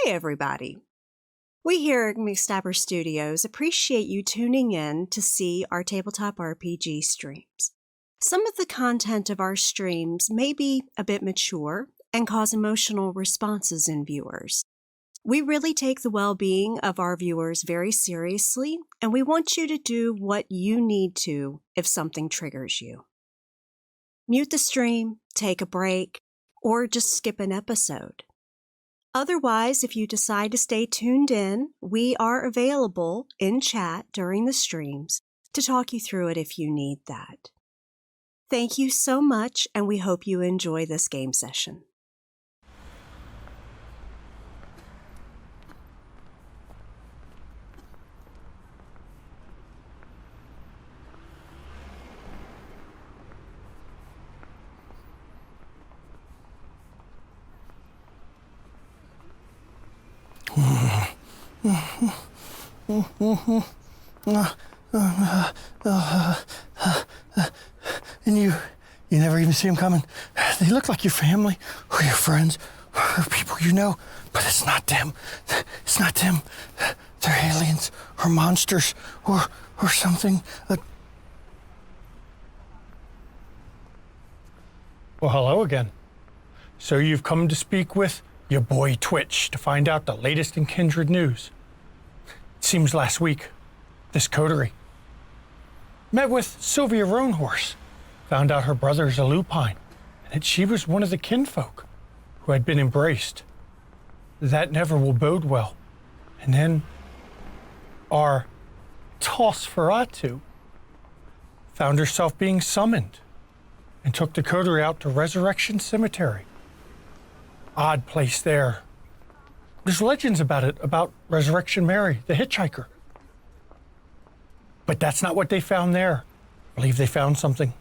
everybody. We here at McStabber Studios appreciate you tuning in to see our tabletop RPG streams. Some of the content of our streams may be a bit mature and cause emotional responses in viewers. We really take the well-being of our viewers very seriously, and we want you to do what you need to if something triggers you. Mute the stream, take a break, or just skip an episode. Otherwise, if you decide to stay tuned in, we are available in chat during the streams to talk you through it if you need that. Thank you so much, and we hope you enjoy this game session. And you never even see them coming. They look like your family or your friends or people you know, but it's not them. It's not them. They're aliens or monsters or something. Well, hello again. So you've come to speak with your boy Twitch to find out the latest in Kindred news. It seems last week, this coterie met with Sylvia Roanhorse, found out her brother's a lupine, and that she was one of the kinfolk who had been embraced. That never will bode well. And then our Tosferatu found herself being summoned and took the coterie out to Resurrection Cemetery. Odd place there. There's legends about it, about Resurrection Mary, the hitchhiker. But that's not what they found there. I believe they found something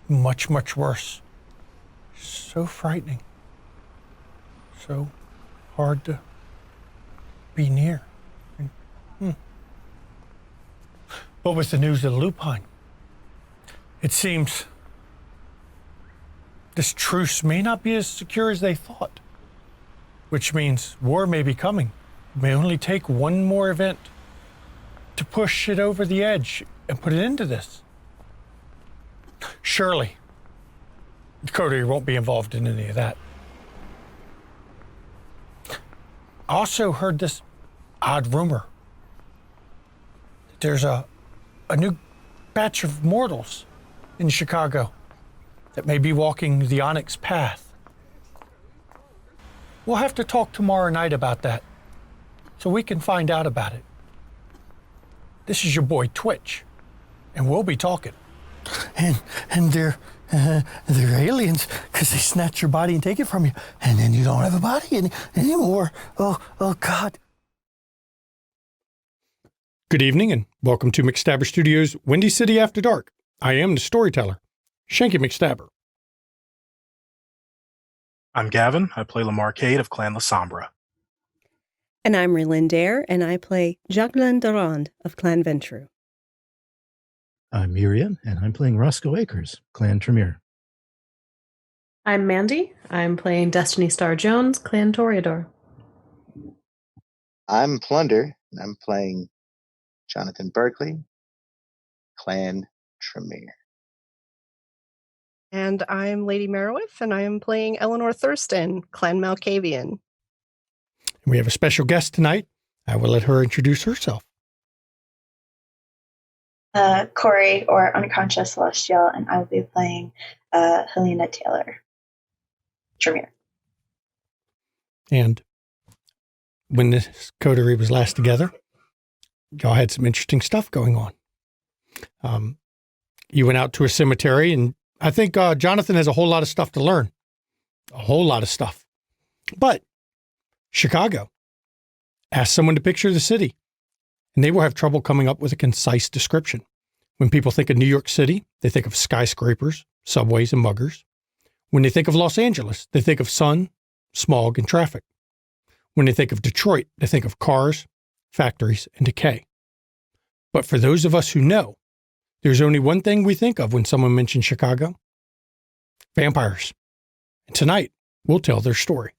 much, much worse. So frightening. So hard to be near. What was the news of the lupine? It seems this truce may not be as secure as they thought, which means war may be coming. It may only take one more event to push it over the edge and put it into this. Surely, the coterie won't be involved in any of that. I also heard this odd rumor that there's a new batch of mortals in Chicago that may be walking the Onyx path. We'll have to talk tomorrow night about that so we can find out about it. This is your boy Twitch, and we'll be talking. And they're aliens because they snatch your body and take it from you, and then you don't have a body anymore. Oh God. Good evening and welcome to McStabber Studios' Windy City After Dark. I am the storyteller, Shanky McStabber. I'm Gavin. I play Lamarcade of Clan La Sombra. And I'm Relindare, and I play Jacqueline Durand of Clan Ventru. I'm Miriam, and I'm playing Roscoe Akers, Clan Tremere. I'm Mandy. I'm playing Destiny Star Jones, Clan Toreador. I'm Plunder, and I'm playing Jonathan Berkeley, Clan Tremere. And I'm Lady Merowith, and I am playing Eleanor Thurston, Clan Malkavian. We have a special guest tonight. I will let her introduce herself. Corey, or Unconscious Celestial, and I'll be playing Helena Taylor, Tremere. And when this coterie was last together, y'all had some interesting stuff going on. You went out to a cemetery, and I think Jonathan has a whole lot of stuff to learn. A whole lot of stuff. But Chicago asked someone to picture the city, and they will have trouble coming up with a concise description. When people think of New York City, they think of skyscrapers, subways, and muggers. When they think of Los Angeles, they think of sun, smog, and traffic. When they think of Detroit, they think of cars, factories, and decay. But for those of us who know, there's only one thing we think of when someone mentions Chicago: vampires. And tonight, we'll tell their story.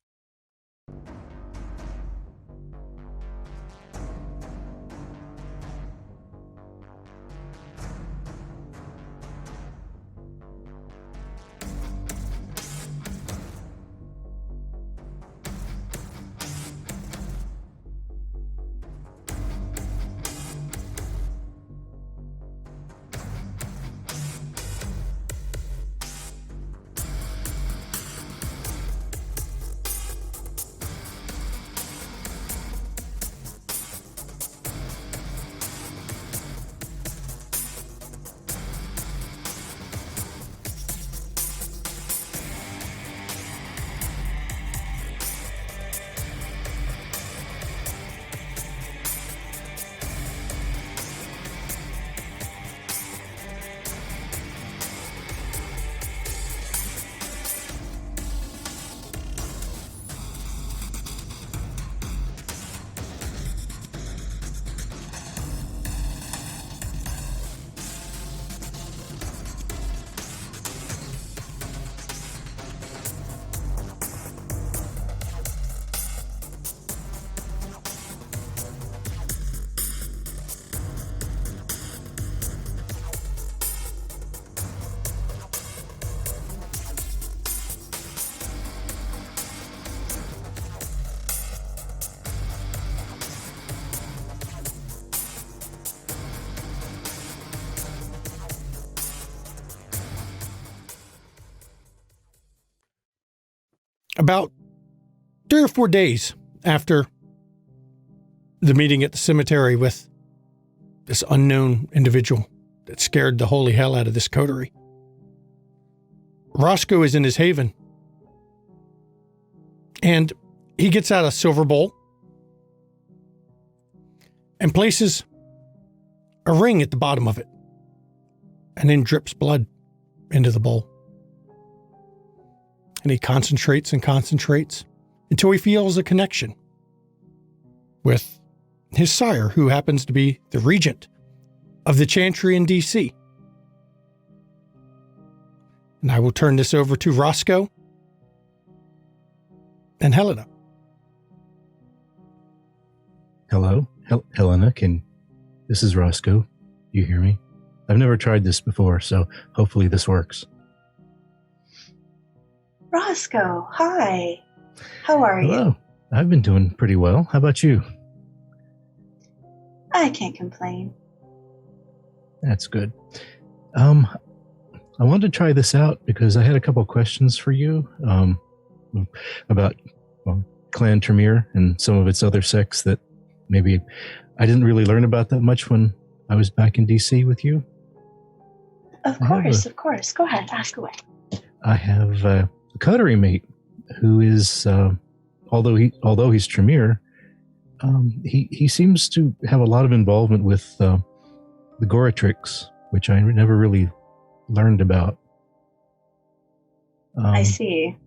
about 3 or 4 days after the meeting at the cemetery with this unknown individual that scared the holy hell out of this coterie, Roscoe is in his haven, and he gets out a silver bowl and places a ring at the bottom of it, and then drips blood into the bowl. And he concentrates and concentrates until he feels a connection with his sire, who happens to be the regent of the Chantry in D.C. And I will turn this over to Roscoe and Helena. Hello, Helena. This is Roscoe. You hear me? I've never tried this before, so hopefully this works. Roscoe, hi. How are Hello. you? I've been doing pretty well. How about you? I can't complain. That's good. I wanted to try this out because I had a couple of questions for you about Clan Tremere and some of its other sects that maybe I didn't really learn about that much when I was back in DC with you. Of course. Go ahead, ask away. I have a coterie mate who is, although he's Tremere, he seems to have a lot of involvement with the Goratrix, which I never really learned about. I see.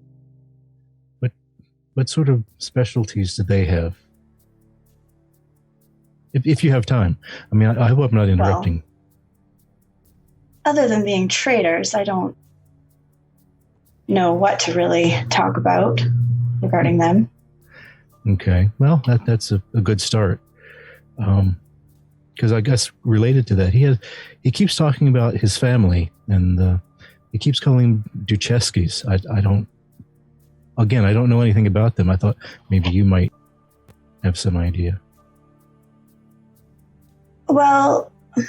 What sort of specialties do they have? If you have time. I mean, I hope I'm not interrupting. Well, other than being traitors, I don't know what to really talk about regarding them. Okay. Well, that's a good start. Because I guess related to that, he keeps talking about his family, and he keeps calling Ducheskis. I don't know anything about them. I thought maybe you might have some idea. Well, do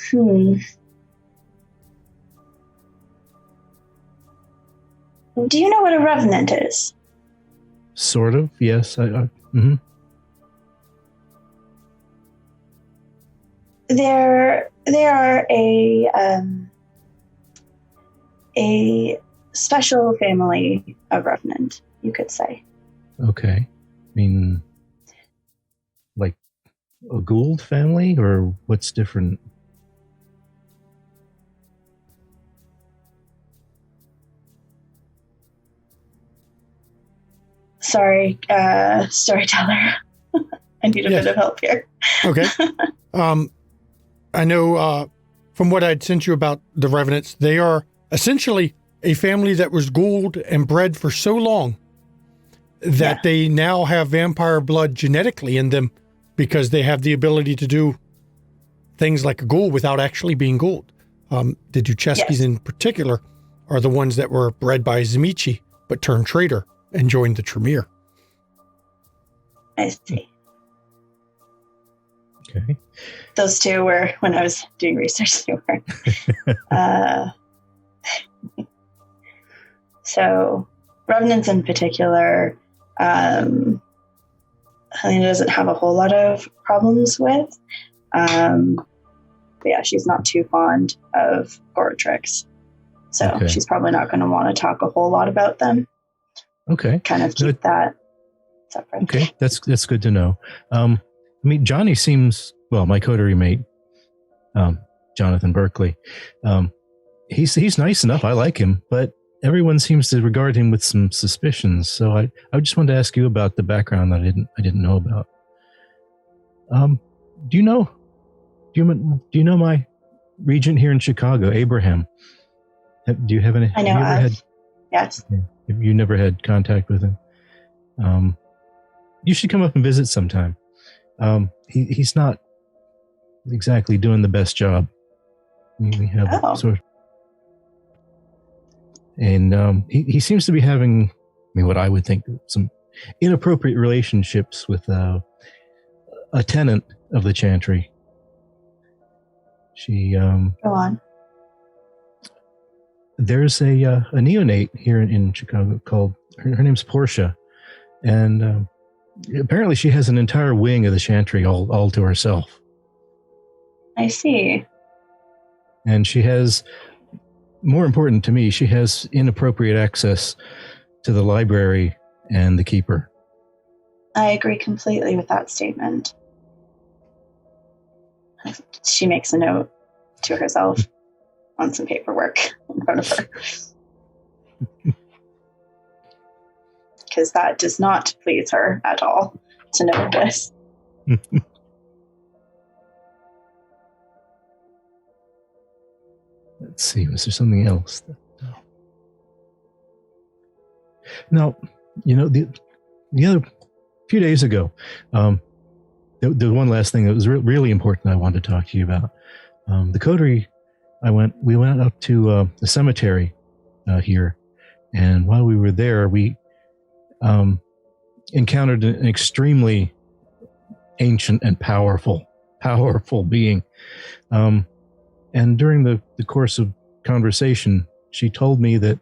you know what a revenant is? Sort of, yes. Mm-hmm. They are a special family of revenant, you could say. Okay. I mean, like a Gould family, or what's different? Sorry, storyteller. I need a bit of help here. Okay. I know from what I'd sent you about the Revenants, they are essentially a family that was Gould and bred for so long that they now have vampire blood genetically in them because they have the ability to do things like a Gould without actually being Gould. The Ducheskis in particular are the ones that were bred by Zimichi but turned traitor and joined the Tremere. I see. Okay. Those two were, when I was doing research, they were. So, Revenants in particular, Helena doesn't have a whole lot of problems with. But yeah, she's not too fond of Goratrix. So she's probably not going to want to talk a whole lot about them. Okay. Kind of keep that separate. Okay, that's good to know. I mean, Johnny seems, well, my coterie mate, Jonathan Berkeley, he's nice enough. I like him, but everyone seems to regard him with some suspicions. So I just wanted to ask you about the background that I didn't know about. Do you know my regent here in Chicago, Abraham? Do you have any? I know. Yes. Have you never had contact with him? You should come up and visit sometime. He's not exactly doing the best job. We have and he seems to be having, what I would think, some inappropriate relationships with a tenant of the Chantry. She go on. There's a neonate here in Chicago called her name's Portia. And apparently she has an entire wing of the Chantry all to herself. I see. And she has, more important to me, she has inappropriate access to the library and the keeper. I agree completely with that statement. She makes a note to herself on some paperwork in front of her. Because that does not please her at all to know this. Let's see, was there something else? Now, the other few days ago, the one last thing that was really important I wanted to talk to you about. The coterie, we went up to the cemetery here, and while we were there, we encountered an extremely ancient and powerful being. And during the course of conversation, she told me that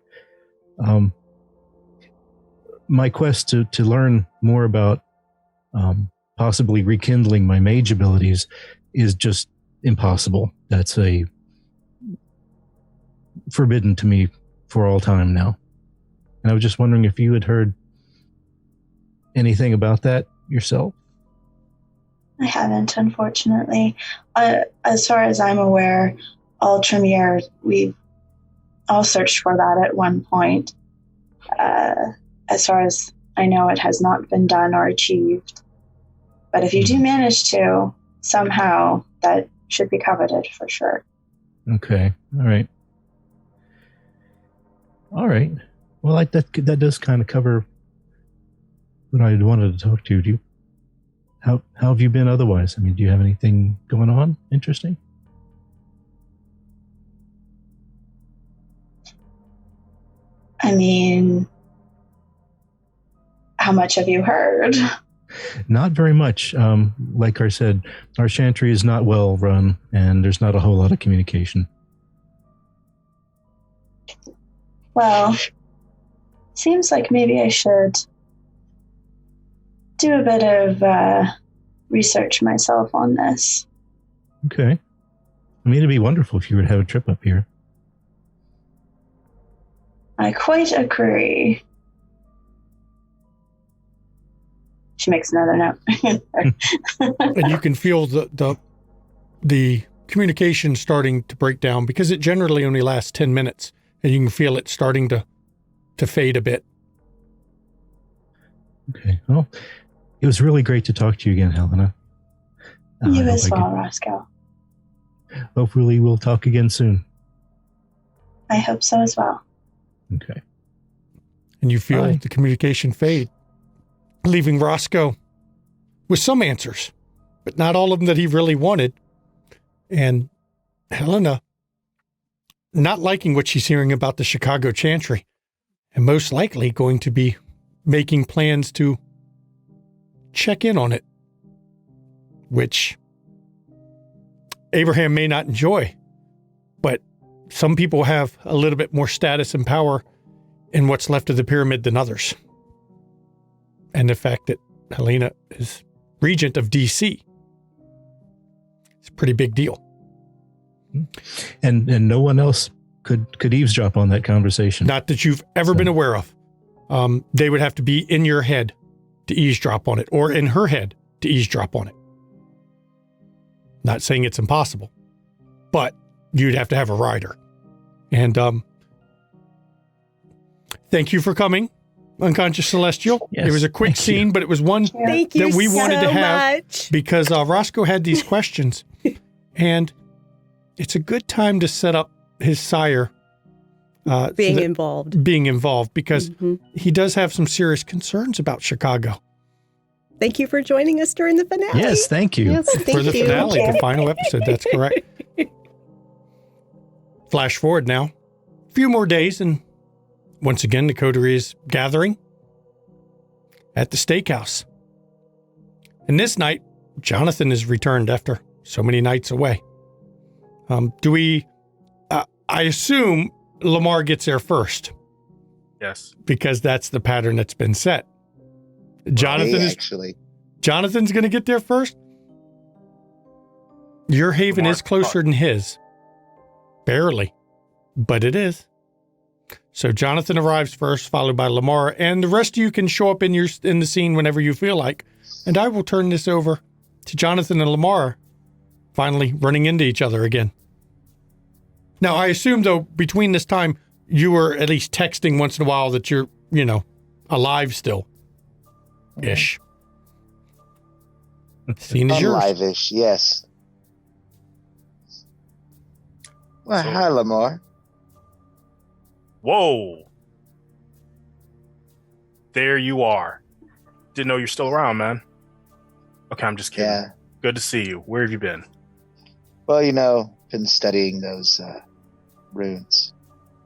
my quest to learn more about possibly rekindling my mage abilities is just impossible. That's forbidden to me for all time now. And I was just wondering if you had heard anything about that yourself. I haven't, unfortunately. As far as I'm aware, all Tremere, we've all searched for that at one point. As far as I know, it has not been done or achieved. But if you do manage to, somehow, that should be coveted for sure. Okay. All right. Well, that does kind of cover what I wanted to talk to you. Do you? How have you been otherwise? I mean, do you have anything going on interesting? I mean, how much have you heard? Not very much. Like I said, our Chantry is not well run, and there's not a whole lot of communication. Well, seems like maybe I should do a bit of research myself on this. Okay. I mean, it'd be wonderful if you would have a trip up here. I quite agree. She makes another note. And you can feel the communication starting to break down, because it generally only lasts 10 minutes, and you can feel it starting to fade a bit. Okay. Well, it was really great to talk to you again, Helena. You as well, Roscoe. Hopefully we'll talk again soon. I hope so as well. Okay. And you feel the communication fade, leaving Roscoe with some answers, but not all of them that he really wanted. And Helena not liking what she's hearing about the Chicago Chantry, and most likely going to be making plans to check in on it, which Abraham may not enjoy, but some people have a little bit more status and power in what's left of the pyramid than others. And the fact that Helena is regent of DC, it's a pretty big deal. And no one else could eavesdrop on that conversation. Not that you've ever been aware of. They would have to be in your head to eavesdrop on it, or in her head to eavesdrop on it. Not saying it's impossible, but you'd have to have a rider. And thank you for coming, Unconscious Celestial. Yes, it was a quick scene, but it was one that we wanted to have because Roscoe had these questions. And it's a good time to set up his sire being involved because he does have some serious concerns about Chicago. Thank you for joining us during the finale. Yes, thank you. Yes, thank for the you. finale, the final episode. That's correct. Flash forward now. A few more days, and once again, the coterie is gathering at the steakhouse. And this night, Jonathan has returned after so many nights away. I assume Lamar gets there first. Yes. Because that's the pattern that's been set. Jonathan's going to get there first. Your haven is closer than his. Barely, but it is. So Jonathan arrives first, followed by Lamar, and the rest of you can show up in the scene whenever you feel like. And I will turn this over to Jonathan and Lamar, finally running into each other again. Now, I assume, though, between this time, you were at least texting once in a while that you're, alive still. Ish. Scene is yours. Alive-ish, yes. Well, hi, Lamar. Whoa. There you are. Didn't know you're still around, man. Okay, I'm just kidding. Yeah. Good to see you. Where have you been? Well, been studying those runes,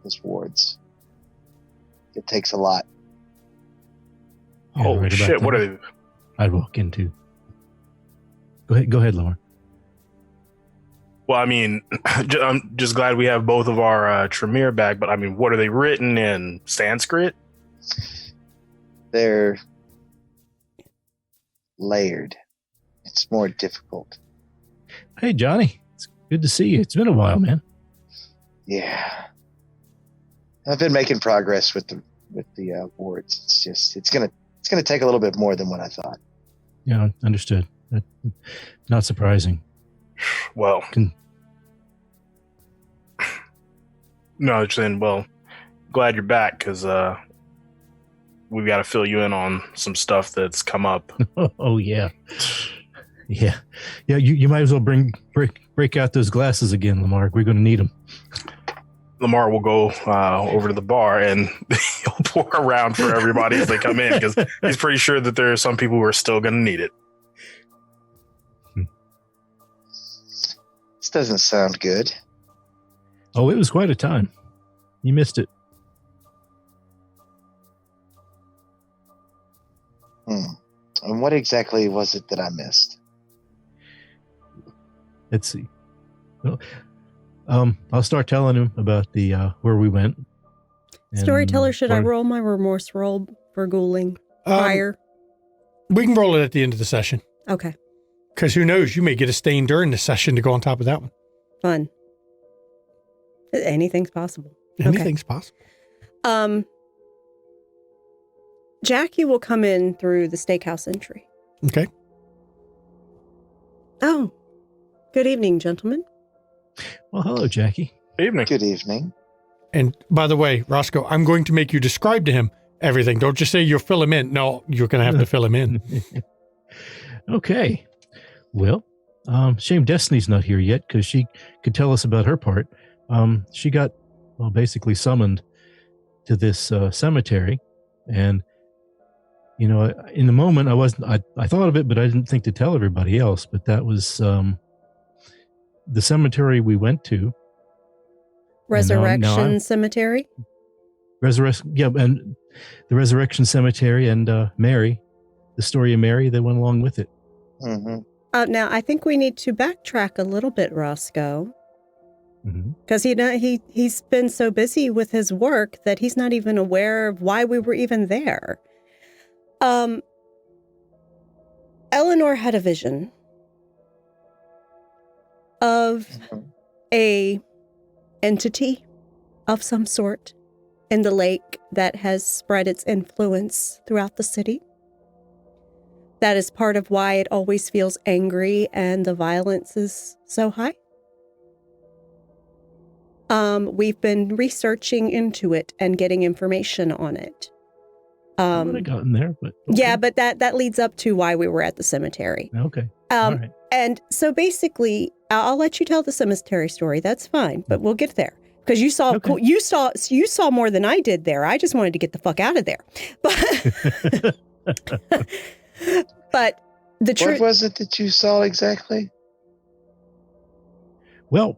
those wards. It takes a lot. Yeah, Holy right shit, what are they? I'd walk into. Go ahead, Lamar. Well, I mean, I'm just glad we have both of our Tremere back, but I mean, what are they written in Sanskrit? They're layered. It's more difficult. Hey, Johnny. It's good to see you. It's been a while, man. Yeah. I've been making progress with the wards. It's gonna take a little bit more than what I thought. Yeah, understood. Not surprising. Well, no, just saying, well, glad you're back, because we've got to fill you in on some stuff that's come up. Oh, yeah. Yeah. You might as well break out those glasses again, Lamar. We're going to need them. Lamar will go over to the bar and he'll pour around for everybody as they come in, because he's pretty sure that there are some people who are still going to need it. This doesn't sound good. Oh, it was quite a time. You missed it. And what exactly was it that I missed? Let's see. Well, I'll start telling him about the where we went. Storyteller, should I roll my remorse roll for ghouling prior? We can roll it at the end of the session. Okay. Because who knows, you may get a stain during the session to go on top of that one. Fun. Anything's possible. Anything's possible. Jackie will come in through the steakhouse entry. Okay. Oh, good evening, gentlemen. Well, hello, Jackie. Evening. Good evening. And by the way, Roscoe, I'm going to make you describe to him everything. Don't just say you'll fill him in. No, you're going to have to fill him in. Okay. Well, shame Destiny's not here yet, because she could tell us about her part. She got, basically summoned to this cemetery, and in the moment I thought of it, but I didn't think to tell everybody else. But that was the cemetery we went to. Resurrection Cemetery? And the Resurrection Cemetery, and Mary, the story of Mary that went along with it. Mm-hmm. Now, I think we need to backtrack a little bit, Roscoe. Because he's been so busy with his work that he's not even aware of why we were even there. Eleanor had a vision of a entity of some sort in the lake that has spread its influence throughout the city. That is part of why it always feels angry and the violence is so high. We've been researching into it and getting information on it. I would have gotten there, but okay. Yeah, but that leads up to why we were at the cemetery. Okay. All right. And so basically, I'll let you tell the cemetery story. That's fine, but we'll get there because you saw you saw more than I did there. I just wanted to get the fuck out of there. But the truth. What was it that you saw exactly? Well,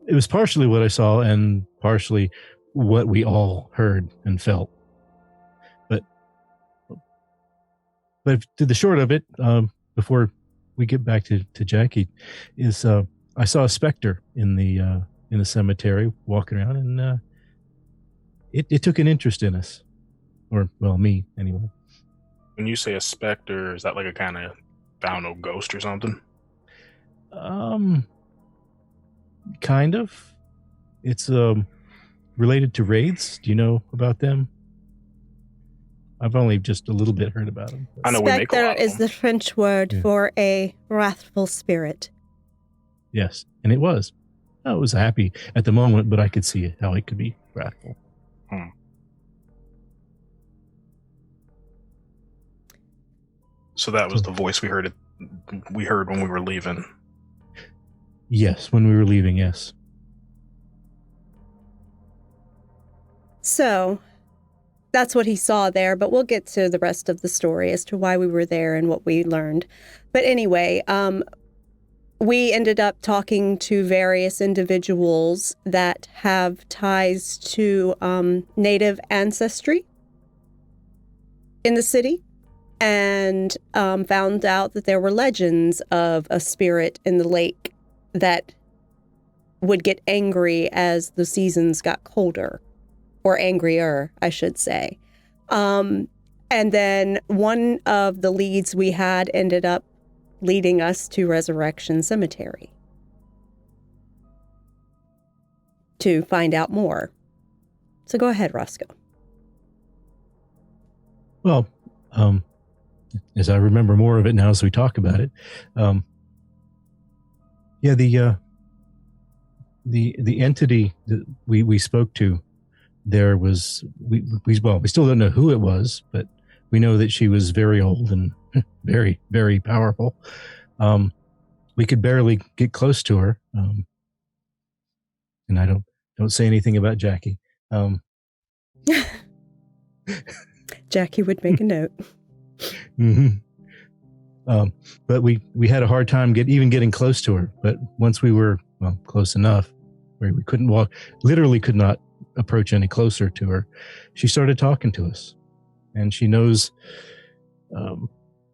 it was partially what I saw and partially what we all heard and felt. But to the short of it, before we get back to Jackie, is I saw a specter in the cemetery walking around, and it took an interest in us, or me anyway. When you say a specter, is that like a kind of, I don't know, ghost or something? Kind of. It's related to wraiths. Do you know about them? I've only just a little bit heard about them. I know we make a Spectre lot of is them. the French word Yeah. for a wrathful spirit. Yes, and it was. I was happy at the moment, but I could see how it could be wrathful. So that was the voice we heard. We heard when we were leaving. Yes, when we were leaving, yes. So, that's what he saw there, but we'll get to the rest of the story as to why we were there and what we learned. But anyway, we ended up talking to various individuals that have ties to Native ancestry in the city, and found out that there were legends of a spirit in the lake that would get angry as the seasons got colder, or angrier, I should say. And then one of the leads we had ended up leading us to Resurrection Cemetery to find out more. So go ahead, Roscoe. Well, as I remember more of it now as we talk about it, the entity that we spoke to, there was we still don't know who it was, but we know that she was very old and very, very powerful. We could barely get close to her, and I don't say anything about Jackie. Jackie would make a note. Mm-hmm. But we had a hard time getting close to her. But once we were close enough, where we couldn't walk, literally could not approach any closer to her, she started talking to us, and she knows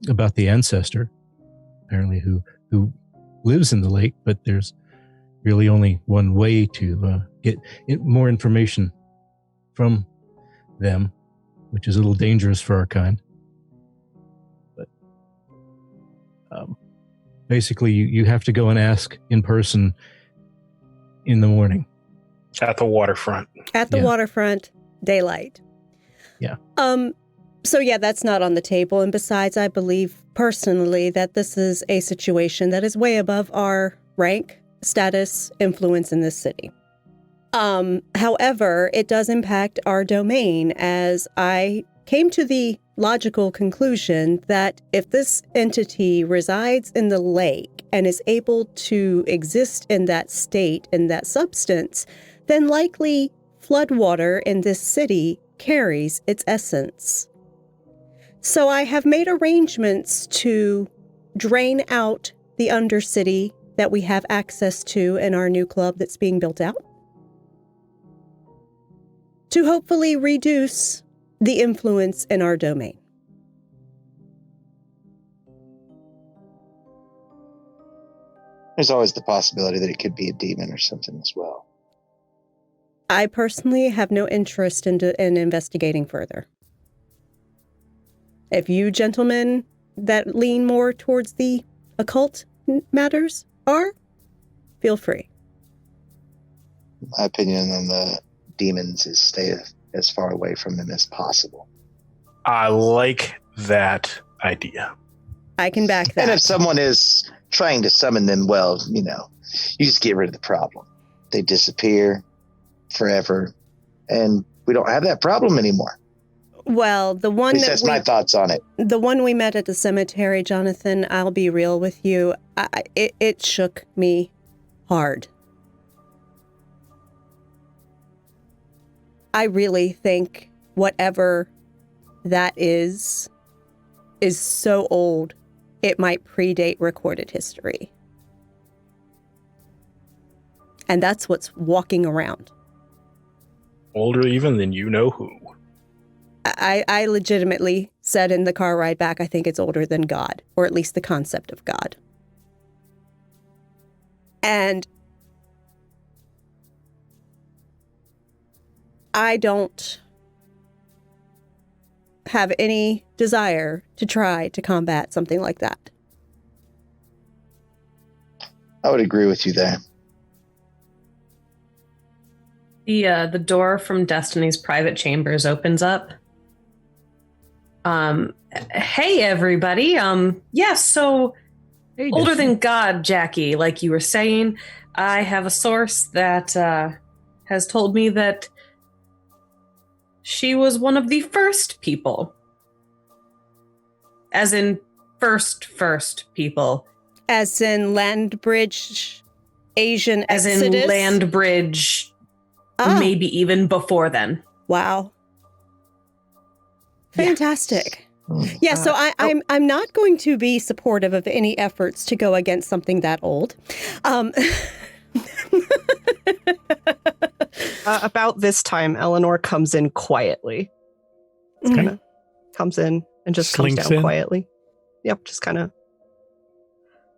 about the ancestor, apparently who lives in the lake. But there's really only one way to get more information from them, which is a little dangerous for our kind. Basically, you have to go and ask in person in the morning. At the waterfront. At the waterfront, daylight. Yeah. So yeah, that's not on the table. And besides, I believe personally that this is a situation that is way above our rank, status, influence in this city. However, it does impact our domain, as I came to the logical conclusion that if this entity resides in the lake and is able to exist in that state, in that substance, then likely floodwater in this city carries its essence. So I have made arrangements to drain out the Undercity that we have access to in our new club that's being built out, to hopefully reduce the influence in our domain. There's always the possibility that it could be a demon or something as well. I personally have no interest in investigating further. If you gentlemen that lean more towards the occult matters are, feel free. My opinion on the demons is stay as far away from them as possible. I like that idea. I can back that. And if someone is trying to summon them, well, you just get rid of the problem. They disappear forever, and we don't have that problem anymore. Well, the one that's my thoughts on it. The one we met at the cemetery, Jonathan, I'll be real with you, it shook me hard. I really think whatever that is so old, it might predate recorded history. And that's what's walking around. Older even than you know who. I legitimately said in the car ride back, I think it's older than God, or at least the concept of God. And I don't... have any desire to try to combat something like that. I would agree with you there. The door from Destiny's private chambers opens up. Hey everybody. So Hey, older Destiny. than God, Jackie, like you were saying, I have a source that has told me that she was one of the first people. As in first people. As in land bridge, Asian As exodus? in land bridge, maybe even before then. Wow. Fantastic. Mm. Yeah, so I'm not going to be supportive of any efforts to go against something that old. About this time, Eleanor comes in quietly. It's kind of comes in and just comes Slinks down in. quietly. Yep, just kind of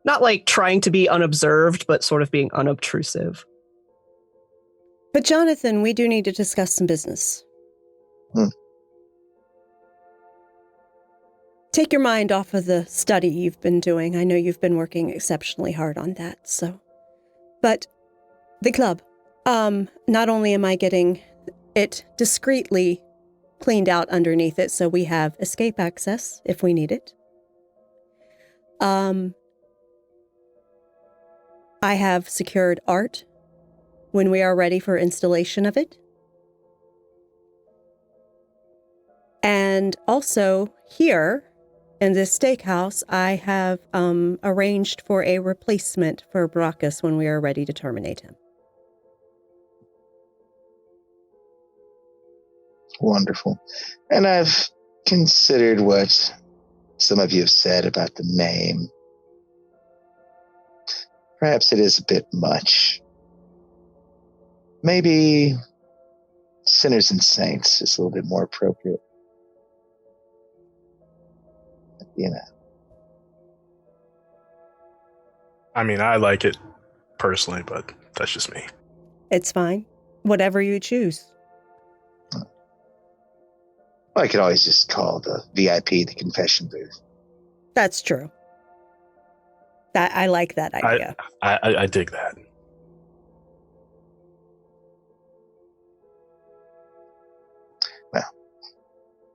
not like trying to be unobserved, but sort of being unobtrusive. But Jonathan, we do need to discuss some business. Take your mind off of the study you've been doing. I know you've been working exceptionally hard on that, so. But the club, not only am I getting it discreetly cleaned out underneath it so we have escape access if we need it. I have secured art when we are ready for installation of it. And also here in this steakhouse, I have arranged for a replacement for Bracchus when we are ready to terminate him. Wonderful. And I've considered what some of you have said about the name. Perhaps it is a bit much. Maybe Sinners and Saints is a little bit more appropriate. You know. I mean, I like it personally, but that's just me. It's fine. Whatever you choose. I could always just call the VIP the confession booth. That's true. I like that idea. I dig that. Well.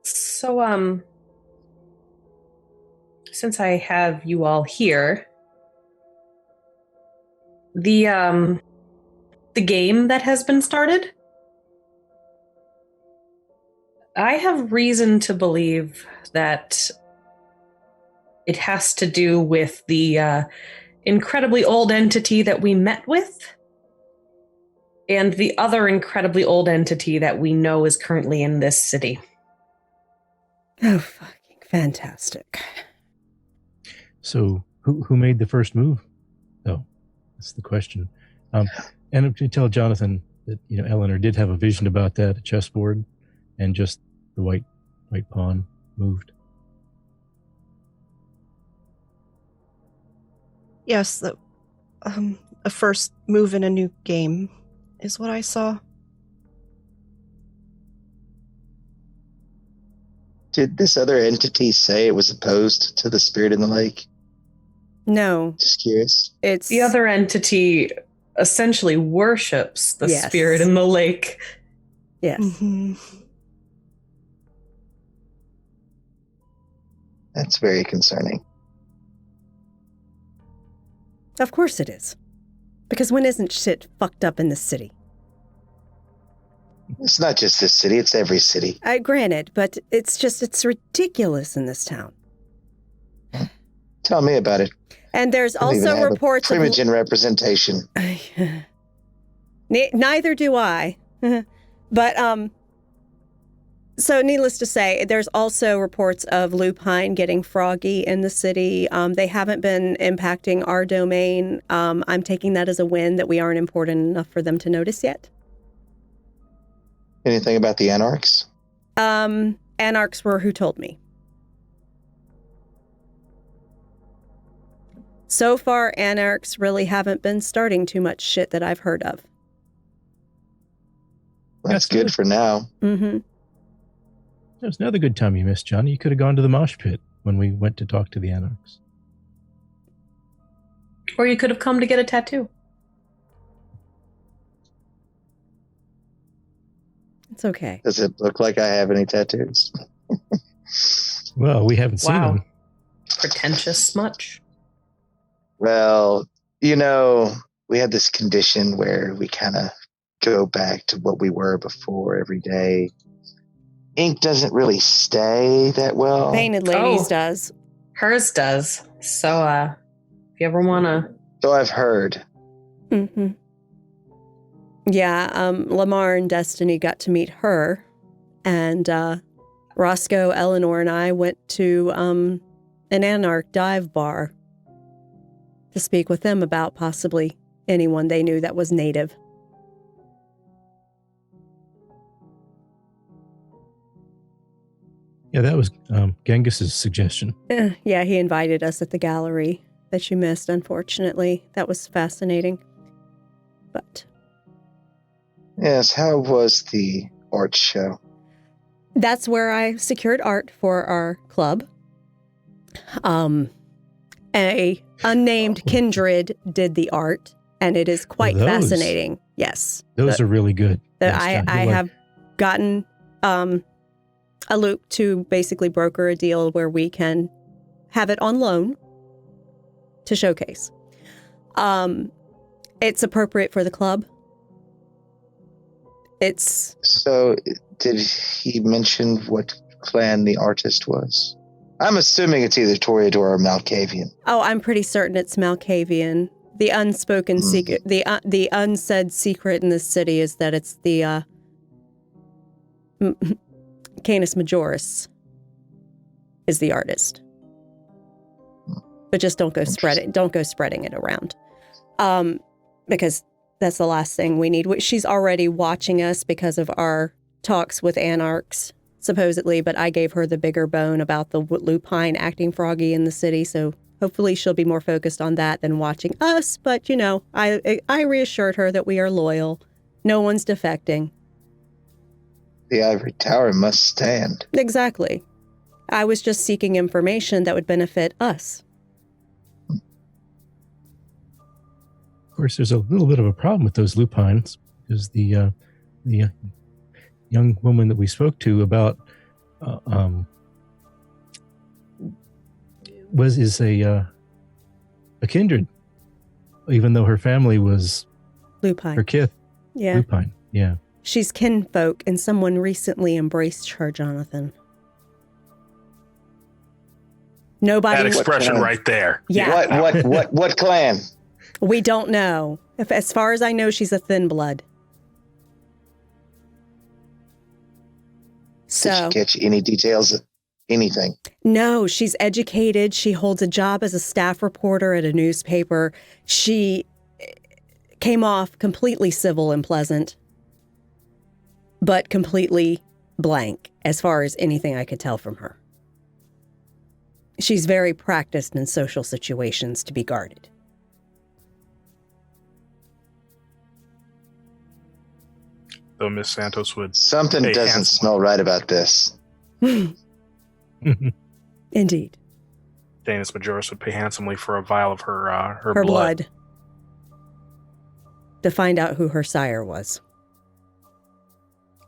So, since I have you all here, the game that has been started, I have reason to believe that it has to do with the incredibly old entity that we met with and the other incredibly old entity that we know is currently in this city. Oh, fucking fantastic. So who made the first move? Oh, that's the question. And to tell Jonathan that, Eleanor did have a vision about that, a chessboard, and just the white pawn moved. Yes, a first move in a new game is what I saw. Did this other entity say it was opposed to the spirit in the lake? No. Just curious. It's The other entity essentially worships the spirit in the lake. Yes. Mm-hmm. That's very concerning. Of course it is. Because when isn't shit fucked up in this city? It's not just this city, it's every city. Granted, but it's ridiculous in this town. Tell me about it. And there's I don't even also have reports a primogen representation. Neither do I. But, so needless to say, there's also reports of lupine getting froggy in the city. They haven't been impacting our domain. I'm taking that as a win that we aren't important enough for them to notice yet. Anything about the Anarchs? Anarchs were who told me. So far, Anarchs really haven't been starting too much shit that I've heard of. That's good for now. Mm-hmm. That was another good time you missed, Johnny. You could have gone to the mosh pit when we went to talk to the Anarchs. Or you could have come to get a tattoo. It's okay. Does it look like I have any tattoos? Well, we haven't seen Wow. them. Pretentious much. Well, we have this condition where we kind of go back to what we were before every day. Ink doesn't really stay that well. Painted Ladies Oh. does. Hers does. So, if you ever want to... So I've heard. Mm-hmm. Yeah, Lamar and Destiny got to meet her, and Roscoe, Eleanor, and I went to an Anarch dive bar to speak with them about possibly anyone they knew that was native. Yeah, that was Genghis's suggestion. Yeah, he invited us at the gallery that you missed, unfortunately. That was fascinating. But Yes, how was the art show? that's where I secured art for our club. A unnamed kindred did the art, and it is quite Those- fascinating. Yes. Those are really good. That Yes, John, I you're have gotten a loop to basically broker a deal where we can have it on loan to showcase. It's appropriate for the club. It's So, did he mention what clan the artist was? I'm assuming it's either Toreador or Malkavian. I'm pretty certain it's Malkavian. The unspoken secret, the unsaid secret in this city is that it's the Canis Majoris is the artist. But just don't go spreading it around. Because that's the last thing we need. She's already watching us because of our talks with Anarchs, supposedly, but I gave her the bigger bone about the lupine acting froggy in the city, so hopefully she'll be more focused on that than watching us. But, I reassured her that we are loyal. No one's defecting. The ivory tower must stand. Exactly. I was just seeking information that would benefit us. Of course, there's a little bit of a problem with those lupines because the young woman that we spoke to about is a kindred, even though her family was Lupine. her kith. Yeah. Lupine. Yeah. She's kinfolk, and someone recently embraced her, Jonathan. Nobody. That expression right there. Yeah. What clan? We don't know. As far as I know, she's a thin blood. Did So you catch any details of anything? no, she's educated. She holds a job as a staff reporter at a newspaper. She came off completely civil and pleasant, but completely blank as far as anything I could tell from her. She's very practiced in social situations to be guarded. Though Miss Santos would. Something Hey, doesn't handsome. smell right about this. Indeed. Canis Majoris would pay handsomely for a vial of her Her blood. To find out who her sire was.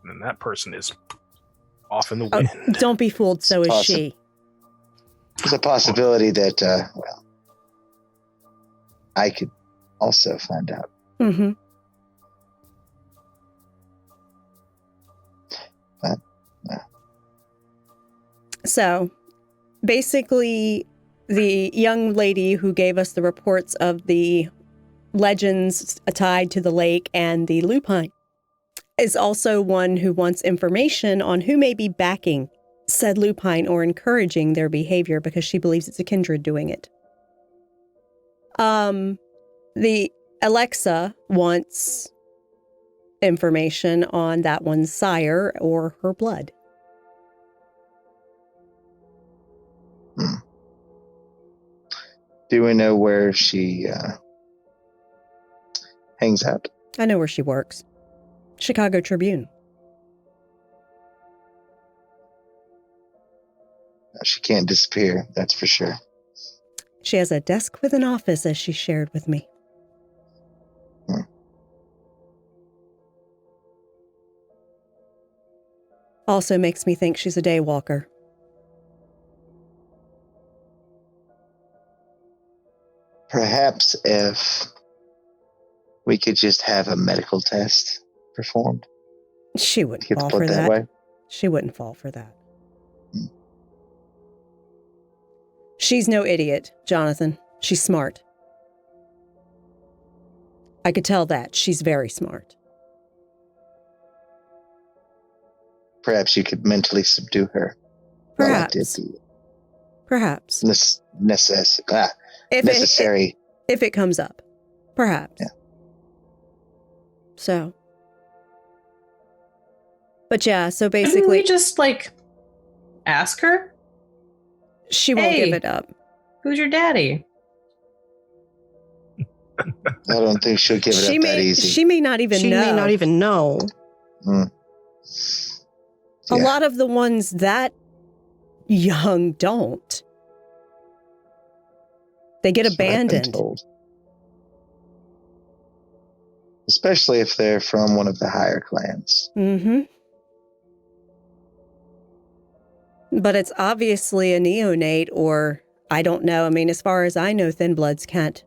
And that person is off in the Oh, wind. don't be fooled, so is Awesome. she. There's a possibility that, I could also find out. Mm-hmm. So, basically, the young lady who gave us the reports of the legends tied to the lake and the lupine is also one who wants information on who may be backing said lupine or encouraging their behavior because she believes it's a kindred doing it. The Alexa wants information on that one's sire or her blood. Do we know where she hangs out? I know where she works. Chicago Tribune. can't disappear, that's for sure. She has a desk with an office, as she shared with me. Also makes me think she's a day walker. Perhaps if we could just have a medical test performed. She wouldn't Get the fall blood for that that. way. She wouldn't fall for that. She's no idiot, Jonathan. She's smart. I could tell that. She's very smart. Perhaps you could mentally subdue her. Perhaps. Well, I did the Perhaps. necessary. If it comes up. Perhaps. Yeah. So. But yeah, so Couldn't basically, we just, ask her? she won't Hey. give it up. Who's your daddy? I don't think she'll give it up that easy. She may not even She know. may not even know. Mm. A Yeah. lot of the ones that young don't. They get That's what I've been abandoned. told. Especially if they're from one of the higher clans. Mm-hmm. But it's obviously a neonate, or I don't know. I mean, as far as I know, Thin Bloods can't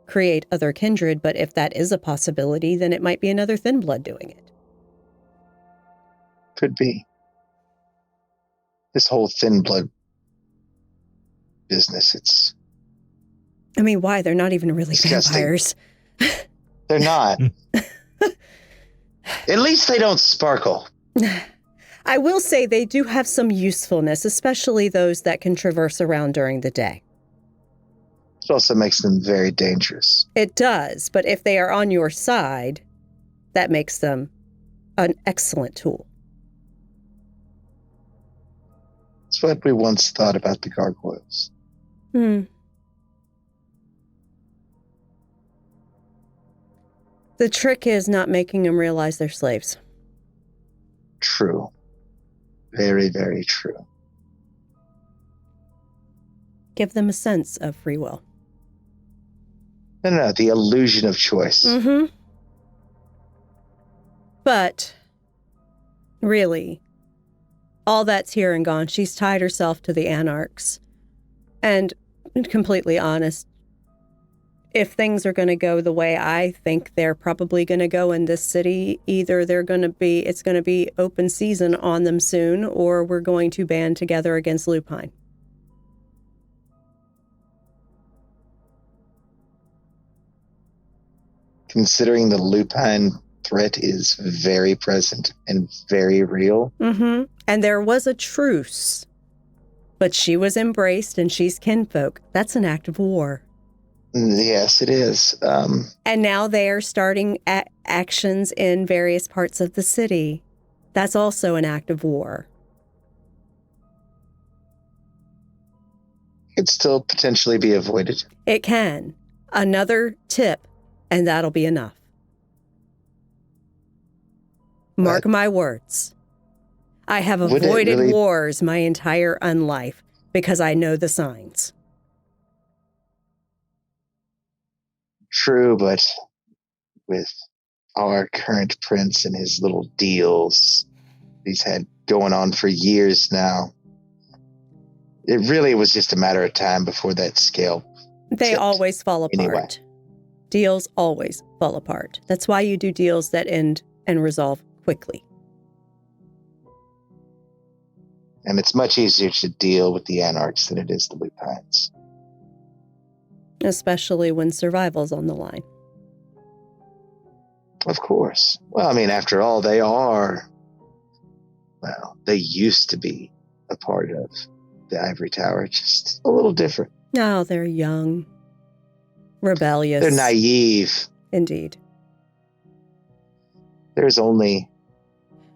create other kindred, but if that is a possibility, then it might be another Thin Blood doing it. Could be. This whole thin blood business, it's I mean, why? They're not even really Disgusting. vampires. they're not. At least they don't sparkle. I will say they do have some usefulness, especially those that can traverse around during the day. It also makes them very dangerous. It does, but if they are on your side, that makes them an excellent tool. It's what we once thought about the gargoyles. Hmm. The trick is not making them realize they're slaves. True. Very, very true. Give them a sense of free will. No, the illusion of choice. Mm-hmm. But, really, all that's here and gone. She's tied herself to the Anarchs. And, completely honest, if things are going to go the way I think they're probably going to go in this city, either it's going to be open season on them soon, or we're going to band together against Lupine. Considering the lupine threat is very present and very real. Mm-hmm. And there was a truce, but she was embraced and she's kinfolk. That's an act of war. Yes, it is. And now they are starting actions in various parts of the city. That's also an act of war. Could still potentially be avoided. It can. Another tip, and that'll be enough. Mark my words. I have Would it avoided really- wars my entire unlife because I know the signs. True, but with our current prince and his little deals he's had going on for years now, it really was just a matter of time before that scale. They tipped. always fall apart. Anyway. Deals always fall apart. That's why you do deals that end and resolve quickly. And it's much easier to deal with the Anarchs than it is the Lupines. Especially when survival's on the line. Of course. Well, I mean, after all, they used to be a part of the Ivory Tower, just a little different. No, they're young. Rebellious. They're naive. Indeed. There's only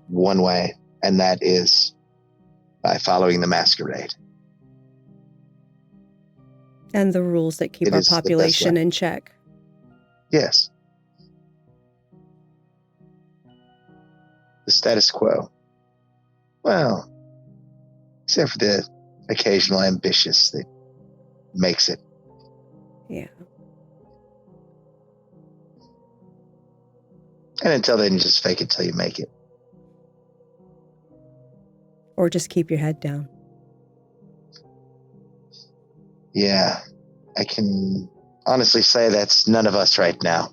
one way, and that is by following the Masquerade. And the rules that keep It our is the best population way. in check. Yes. The status quo. Well, except for the occasional ambitious that makes it. Yeah. And until then, you just fake it till you make it. Or just keep your head down. Yeah, I can honestly say that's none of us right now.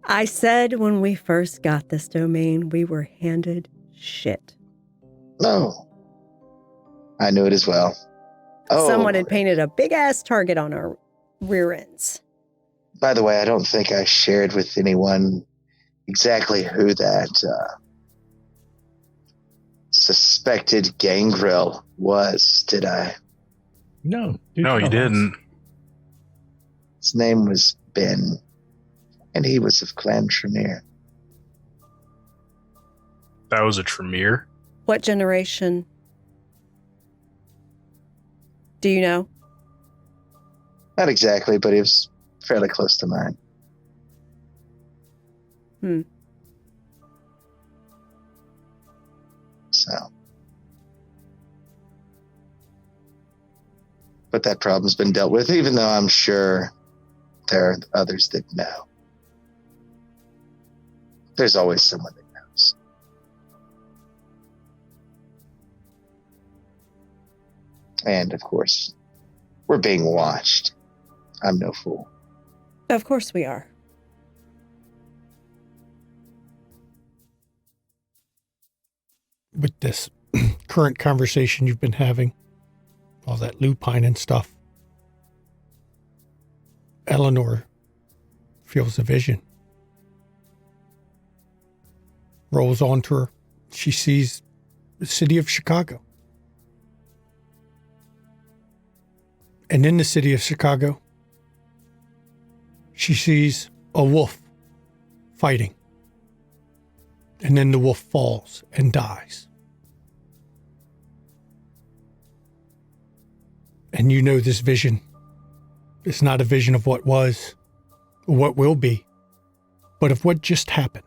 I said when we first got this domain, we were handed shit. No. I knew it as well. Oh, Someone had painted a big-ass target on our rear ends. by the way, I don't think I shared with anyone exactly who that suspected gangrel was, did I? No. No, you didn't. His name was Ben, and he was of Clan Tremere. That was a Tremere. What generation? Do you know? Not exactly, but he was fairly close to mine. So. But that problem's been dealt with, even though I'm sure there are others that know. There's always someone that knows. And, of course, we're being watched. I'm no fool. Of course we are. With this current conversation you've been having, all that lupine and stuff, Eleanor feels a vision. Rolls onto her. She sees the city of Chicago. And in the city of Chicago, she sees a wolf fighting. And then the wolf falls and dies. And you know this vision is not a vision of what was or what will be, but of what just happened.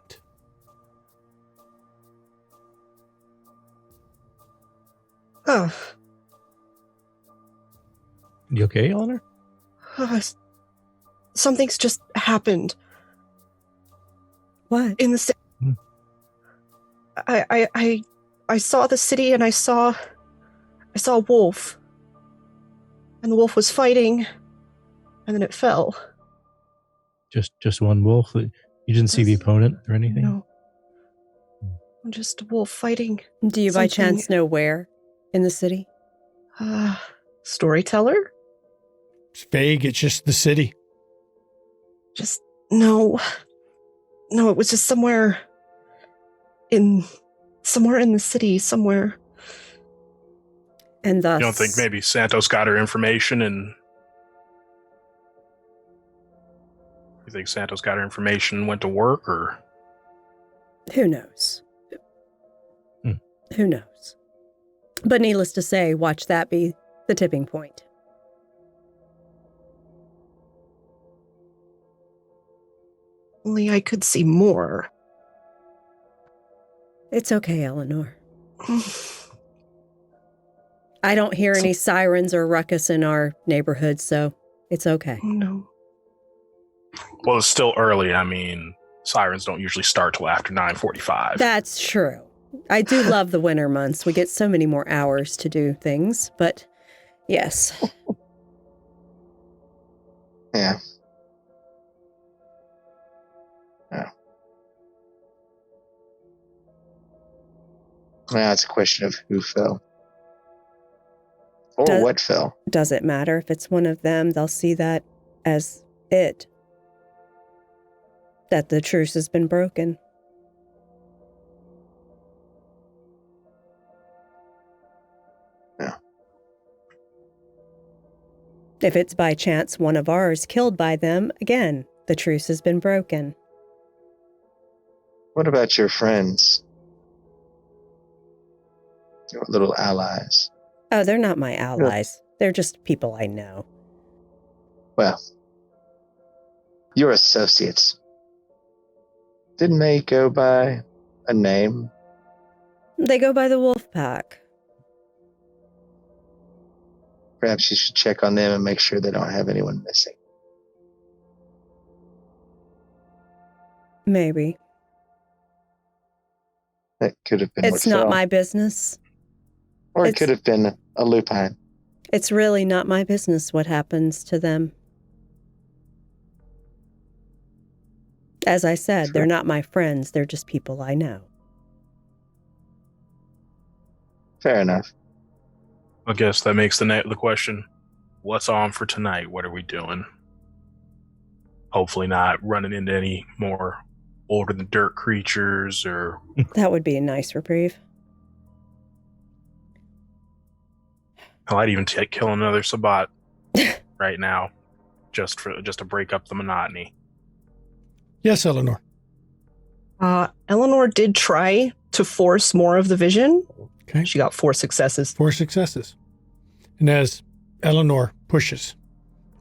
Oh, You okay, Eleanor? Something's just happened What? in the city. I saw the city and I saw a wolf. And the wolf was fighting, and then it fell. Just one wolf? You didn't see the opponent or anything? No. Just a wolf fighting. Do you by something. chance know where in the city? Storyteller? It's vague. It's just the city. Just, no. No, it was just somewhere in the city, somewhere. And thus... You don't think maybe Santos got her information and... You think Santos got her information and went to work, or... Who knows? Hmm. Who knows? But needless to say, watch that be the tipping point. Only I could see more. It's okay, Eleanor. I don't hear any sirens or ruckus in our neighborhood, so it's okay. No. Well, it's still early. I mean, sirens don't usually start till after 9:45. That's true. I do love the winter months. We get so many more hours to do things, but yes. Yeah. Yeah. Now it's a question of who fell. Or what fell. Does it matter if it's one of them? They'll see that as it. That the truce has been broken. Yeah. If it's by chance one of ours killed by them, again, the truce has been broken. What about your friends? Your little allies? Oh, they're not my allies. They're just people I know. Well, your associates. Didn't they go by a name? They go by the wolf pack. Perhaps you should check on them and make sure they don't have anyone missing. Maybe. That could have been It's not my business. Or it could have been a lupine. It's really not my business what happens to them. As I said, Sure. they're not my friends. They're just people I know. Fair enough. I guess that makes the question, what's on for tonight? What are we doing? Hopefully not running into any more older than dirt creatures or... That would be a nice reprieve. I'd even kill another Sabbat right now, just to break up the monotony. Yes, Eleanor. Eleanor did try to force more of the vision. Okay. She got 4 successes. 4 successes. And as Eleanor pushes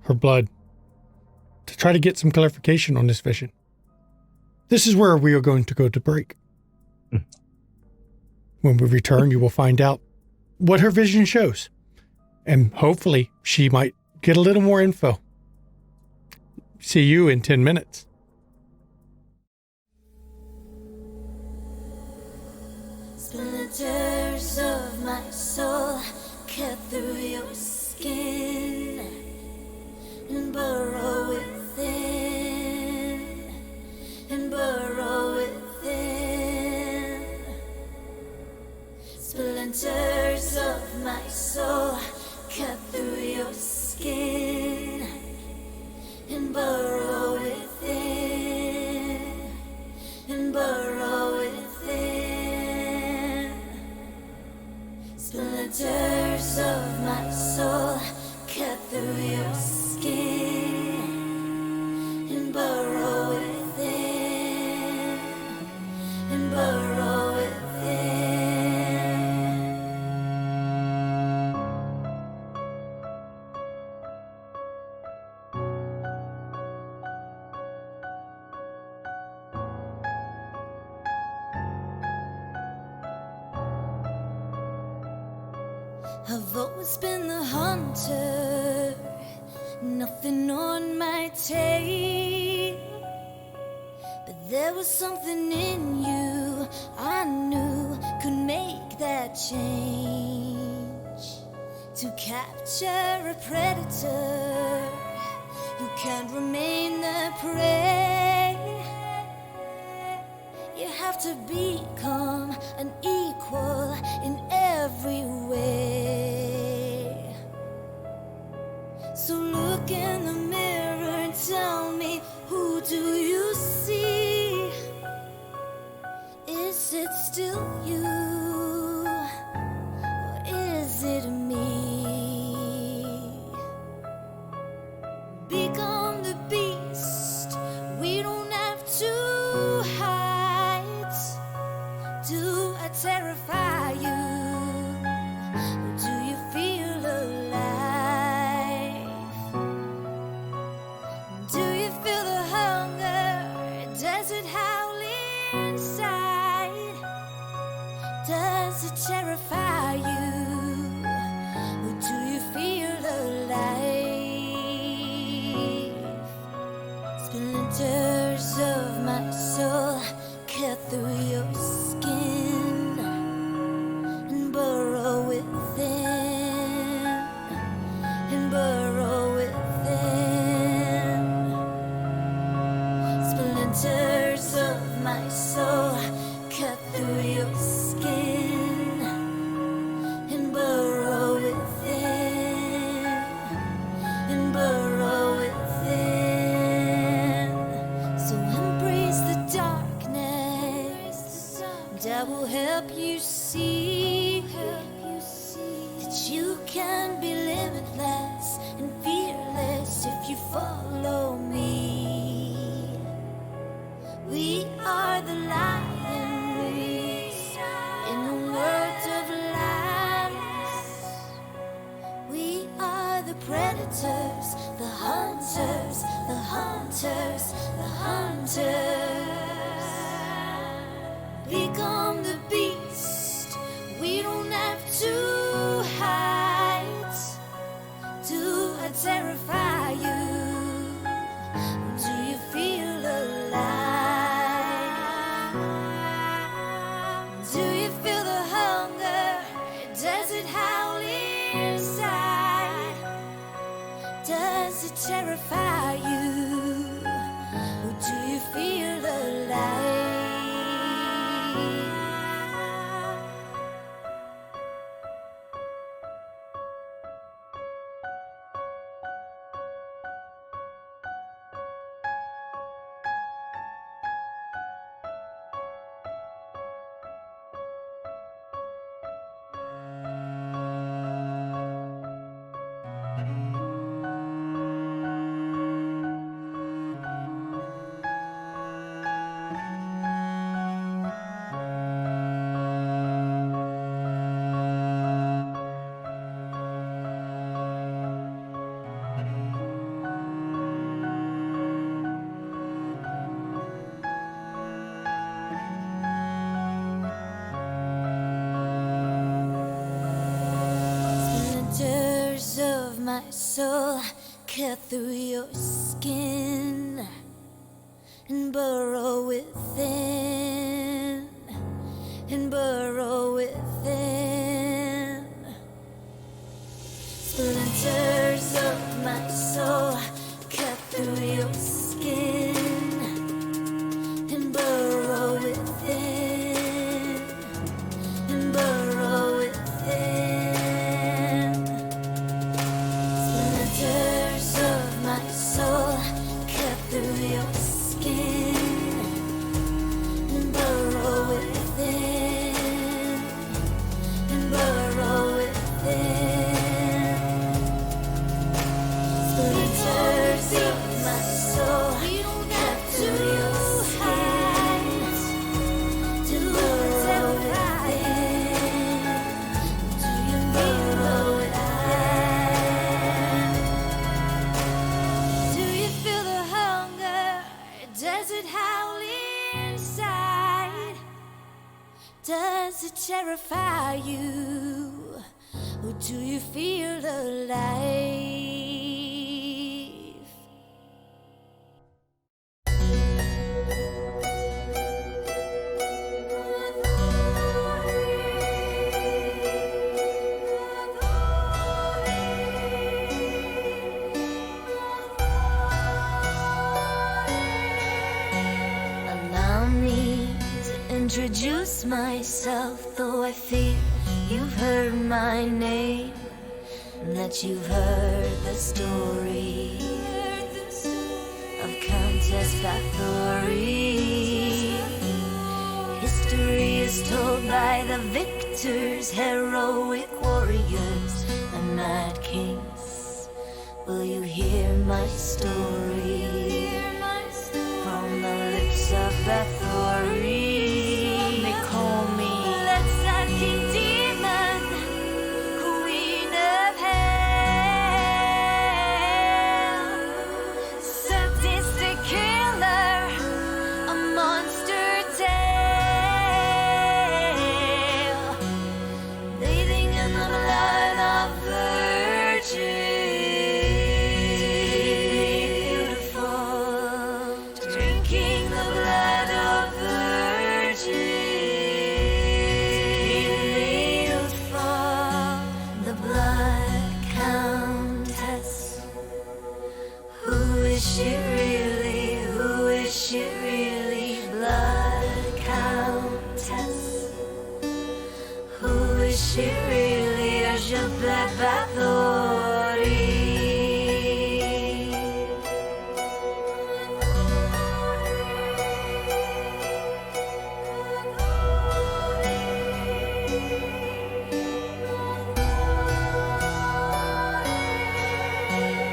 her blood to try to get some clarification on this vision, this is where we are going to go to break. When we return, you will find out what her vision shows. And hopefully she might get a little more info. See you in 10 minutes. Splinters of my soul cut through your skin and burrow within, and burrow within. Splinters of my soul cut through your skin and burrow within, and burrow within. Splinters of my soul cut through your skin and burrow within, and burrow within. I've always been the hunter, nothing on my tail. But there was something in you I knew could make that change. To capture a predator, you can't remain the prey. You have to become an equal in every way. So look in the mirror and tell me, who do you see? Is it still you? Or is it me? Become the beast. We don't have to hide. Do I terrify you? Or do you feel alive? Do you feel the hunger? Does it howl inside? Does it terrify you? Or do you feel alive? Splinters of my soul cut through your skin and burrow within, and burrow within. Splinters of my soul cut through your skin and burrow within, and burrow within. So embrace the darkness, that will help you see that you can be limitless and fearless if you follow me. We are the lions in the world of lions. We are the predators, the hunters, the hunters, the hunters. Become the beast. it terrify you? Or do you feel alive? Splinters of my soul cut through your skin and burrow within, and burrow within. Splinters of my soul cut through your skin and burrow within, and burrow within. Splinters of my soul cut through your skin and burrow within, and burrow within. Splinters of my soul cut through your skin to burrow within. Do you burrow within? Do you feel the hunger? Does it howl inside? Does it terrify you? Or do you feel alive? Allow me to introduce myself, though I fear you've heard my name, and that you've heard the story of Countess Bathory. History is told by the victors, heroic warriors, and mad kings. Will you hear my story from the lips of Bathory? They call me blood-sucking demon, queen of hell, sadistic killer, a monster tale, bathing in the blood of virgins, beautiful, drinking the blood of virgins, beautiful, the blood countess. Who is she really? Who is she really? Blood countess. Who is she really? Je blood Bathory.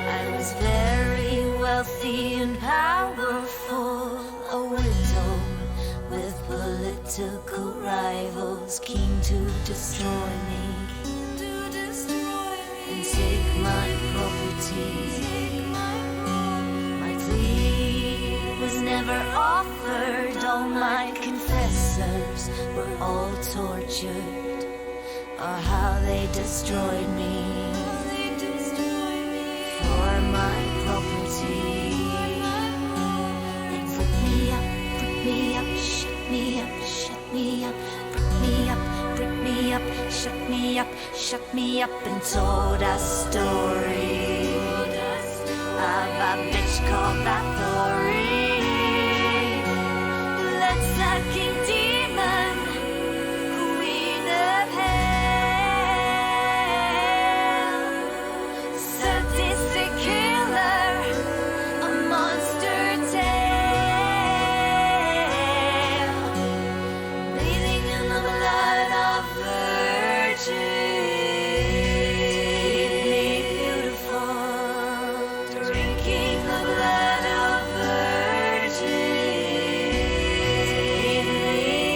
I was very wealthy and powerful, a widow with political rivals keen to destroy me and take my property. My plea was never offered, all my confessors were all tortured, or how they destroyed me for my property. They put me up, shut me up, shut me up, put me up, put me up, shut me up, shut me up, and told a story. I called Bathory. Let's sucking demon, queen of hell, sadistic killer, a monster tale, bathing in the blood of virgins, beautiful, drinking the blood of virgins,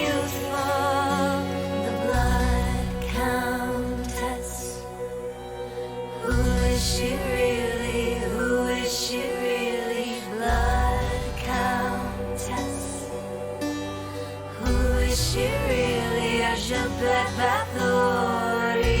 youthful, the blood countess. Who is she really? Who is she really? Blood countess. Who is she really? Ajabet Bathory.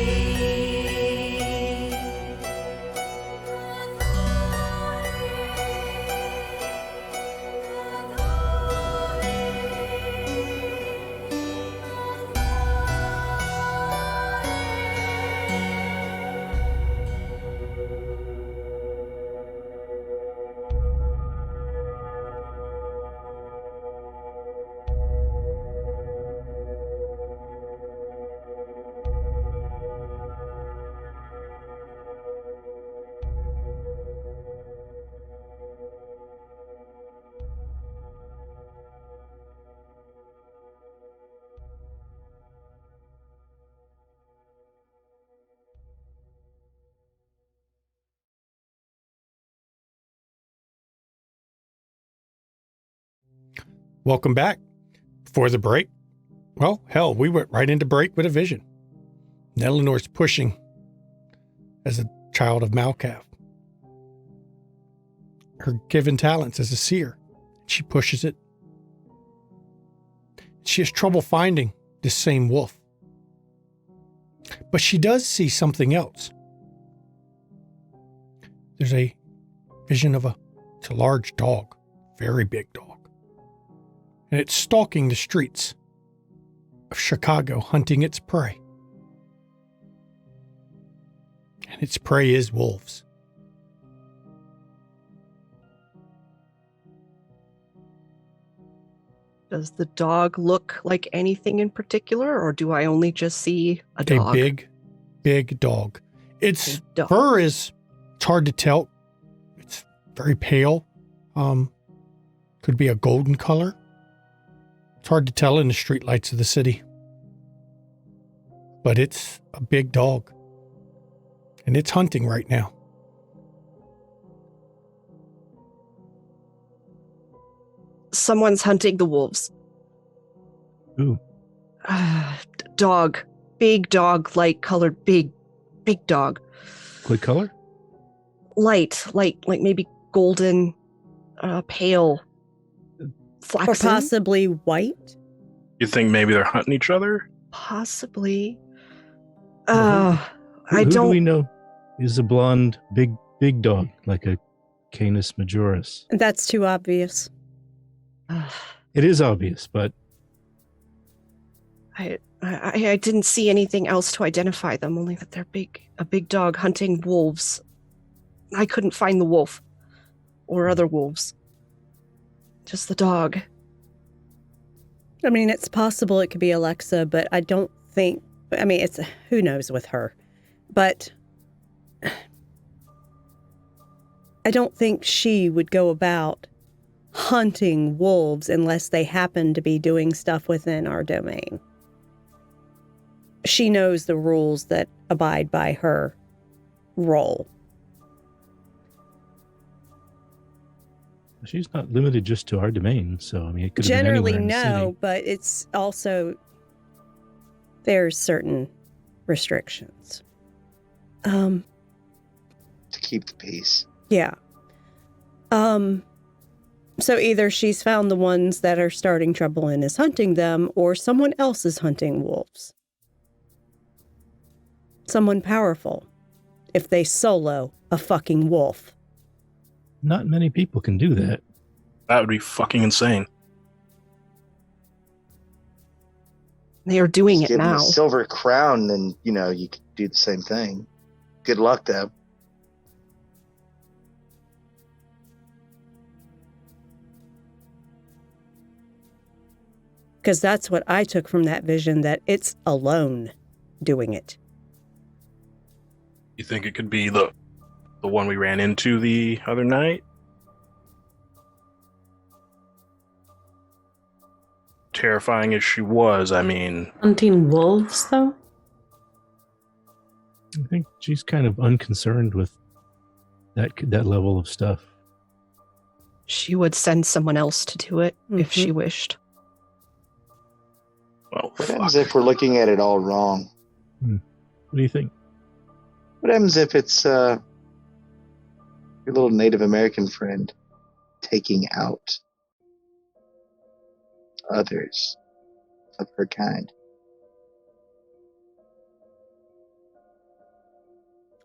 Welcome back. Before the break, well, hell, we went right into break with a vision. And Eleanor's pushing as a child of Malkav. Her given talents as a seer. She pushes it. She has trouble finding this same wolf. But she does see something else. There's a vision of it's a large dog, very big dog. And it's stalking the streets of Chicago, hunting its prey. And its prey is wolves. Does the dog look like anything in particular, or do I only just see a dog? A big, big dog. Its Big dog. fur it's hard to tell. It's very pale. Could be a golden color. It's hard to tell in the streetlights of the city. But it's a big dog. And it's hunting right now. Someone's hunting the wolves. Ooh. Dog. Big dog, light colored, big dog. What color? Light, like maybe golden, pale, Or flaxen. possibly white. You think maybe they're hunting each other? Possibly. Well, I Who do we don't. know is a blonde, big dog, like a Canis majoris? That's too obvious. It is obvious, but I didn't see anything else to identify them, only that they're a big dog hunting wolves. I couldn't find the wolf or other wolves. Just the dog. I mean, it's possible it could be Alexa, but I don't think, I mean, it's, who knows with her. But I don't think she would go about hunting wolves unless they happen to be doing stuff within our domain. She knows the rules that abide by her role. she's not limited just to our domain. So, I mean, it could have Generally, been anywhere in the no, city. but it's also, there's certain restrictions. To keep the peace. Yeah. So either she's found the ones that are starting trouble and is hunting them, or someone else is hunting wolves. Someone powerful. If they solo a fucking wolf. Not many people can do that. That would be fucking insane. They are doing Just it give them now. a silver crown, then, you could do the same thing. Good luck, though. Because that's what I took from that vision, that it's alone doing it. You think it could be the one we ran into the other night? Terrifying as she was, I mean... Hunting wolves, though? I think she's kind of unconcerned with that level of stuff. She would send someone else to do it if she wished. Well, What happens if we're looking at it all wrong? What do you think? What happens if it's your little Native American friend taking out others of her kind?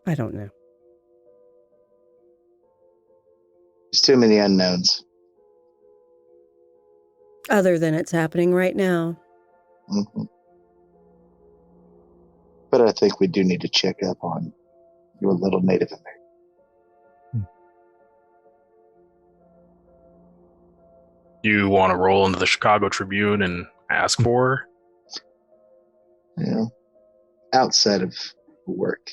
I don't know. There's too many unknowns. Other than it's happening right now. hmm But I think we do need to check up on your little Native American. You want to roll into the Chicago Tribune and ask for her? You know, outside of work,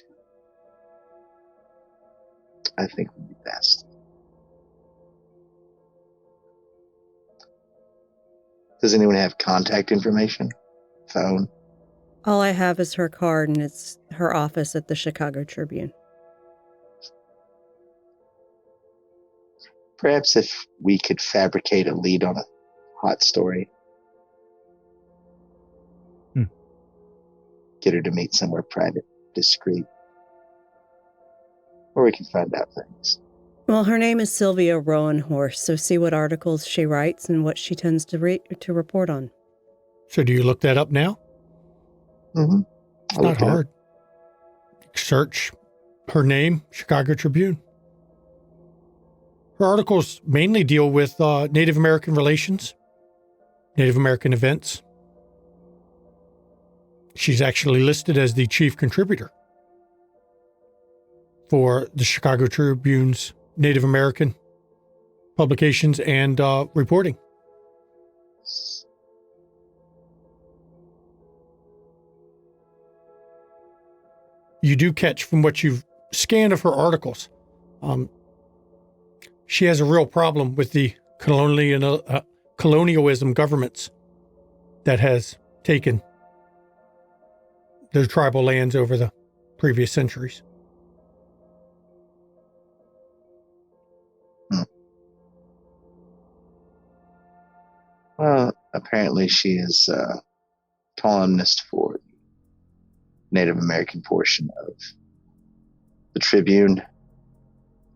I think would be best. Does anyone have contact information? Phone? All I have is her card, and it's her office at the Chicago Tribune. Perhaps if we could fabricate a lead on a hot story. Get her to meet somewhere private, discreet. Or we can find out things. Well, her name is Sylvia Rowanhorse, so see what articles she writes and what she tends to report on. So do you look that up now? Mm-hmm. It's not hard. Search her name, Chicago Tribune. Her articles mainly deal with Native American relations, Native American events. She's actually listed as the chief contributor for the Chicago Tribune's Native American publications and reporting. You do catch from what you've scanned of her articles, she has a real problem with the colonialism governments that has taken their tribal lands over the previous centuries. Well, apparently she is a columnist for the Native American portion of the Tribune.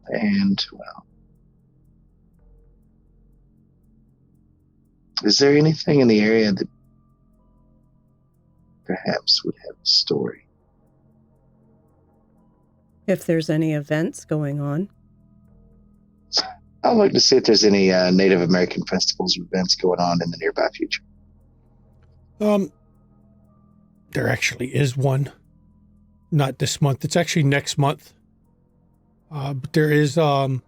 And, well, is there anything in the area that perhaps would have a story? If there's any events going on. I'll look to see if there's any Native American festivals or events going on in the nearby future. There actually is one. Not this month. It's actually next month. But there is an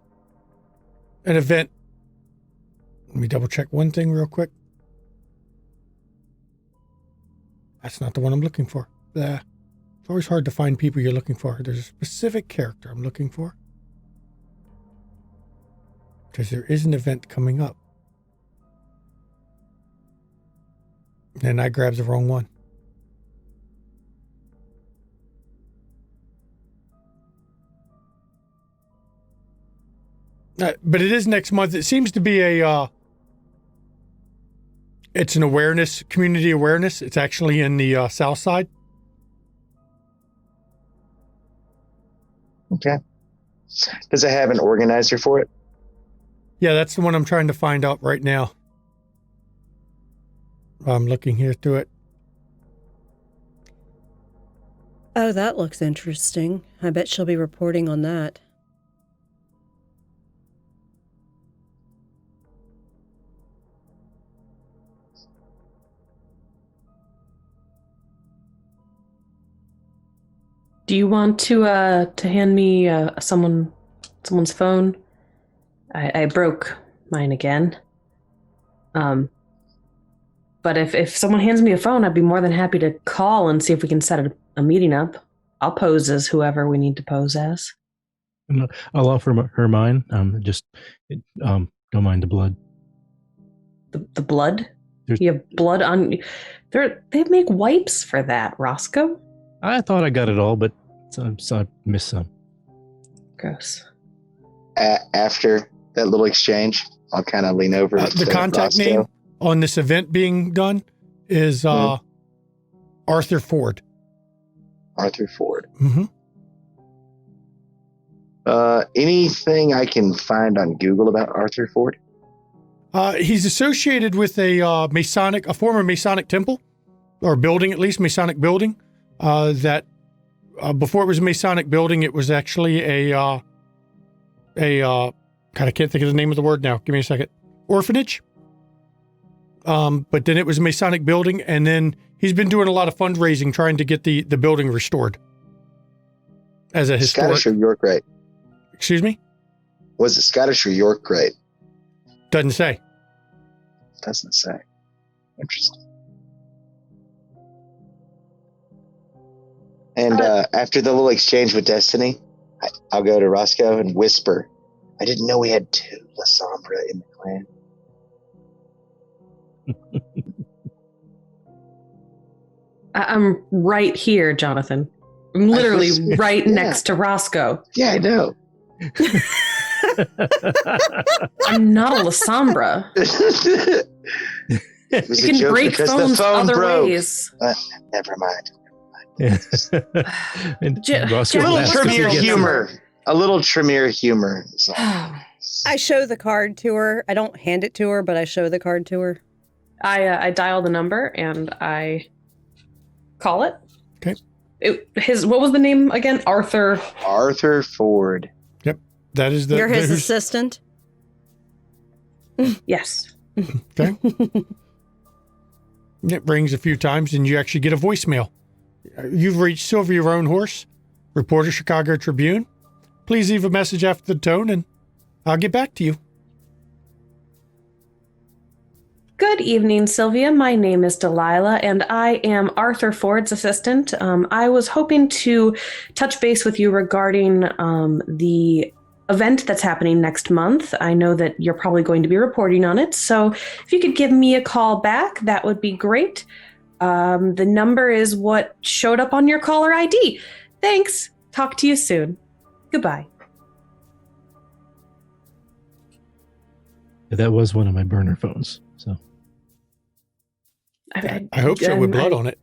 event. Let me double check one thing real quick. That's not the one I'm looking for. It's always hard to find people you're looking for. There's a specific character I'm looking for. Because there is an event coming up. And I grabbed the wrong one. But it is next month. It seems to be it's an awareness, community awareness. It's actually in the south side. Okay. Does it have an organizer for it? Yeah, that's the one I'm trying to find out right now. I'm looking here through it. Oh, that looks interesting. I bet she'll be reporting on that. Do you want to hand me someone's phone? I broke mine again. But if someone hands me a phone, I'd be more than happy to call and see if we can set a meeting up. I'll pose as whoever we need to pose as. I'll offer her mine. Don't mind the blood. The blood? You have blood on... They make wipes for that, Roscoe. I thought I got it all, but I missed some. Gross. After that little exchange, I'll kind of lean over the contact Roscoe. name on this event being done is Arthur Ford. Arthur Ford. Mm-hmm. Anything I can find on Google about Arthur Ford? He's associated with a former Masonic temple, or building, at least Masonic building. That before it was a Masonic building, it was actually God, I can't think of the name of the word now. Give me a second. Orphanage. But then it was a Masonic building, and then he's been doing a lot of fundraising trying to get the building restored as a historic. Scottish or York Rite? Excuse me? Was it Scottish or York Rite? Doesn't say. Doesn't say. Interesting. And after the little exchange with Destiny, I'll go to Roscoe and whisper, I didn't know we had 2 Lasombra in the clan. I'm right here, Jonathan. I'm literally right next to Roscoe. Yeah, I know. I'm not a Lasombra. It was You a can joke break because phones the phone other broke. ways. Never mind. And Jack, A little what's Tremere the phone humor. number? A little Tremere humor. So. I show the card to her. I don't hand it to her, but I show the card to her. I dial the number and I call it. Okay. What was the name again? Arthur Ford. Yep. That is You're his assistant? Yes. Okay. It rings a few times and you actually get a voicemail. You've reached Sylvia Roan Horse, reporter, Chicago Tribune. Please leave a message after the tone and I'll get back to you. Good evening, Sylvia. My name is Delilah, and I am Arthur Ford's assistant. I was hoping to touch base with you regarding the event that's happening next month. I know that you're probably going to be reporting on it, so if you could give me a call back, that would be great. The number is what showed up on your caller ID. Thanks. Talk to you soon. Goodbye. That was one of my burner phones, so. I hope so, with blood on it.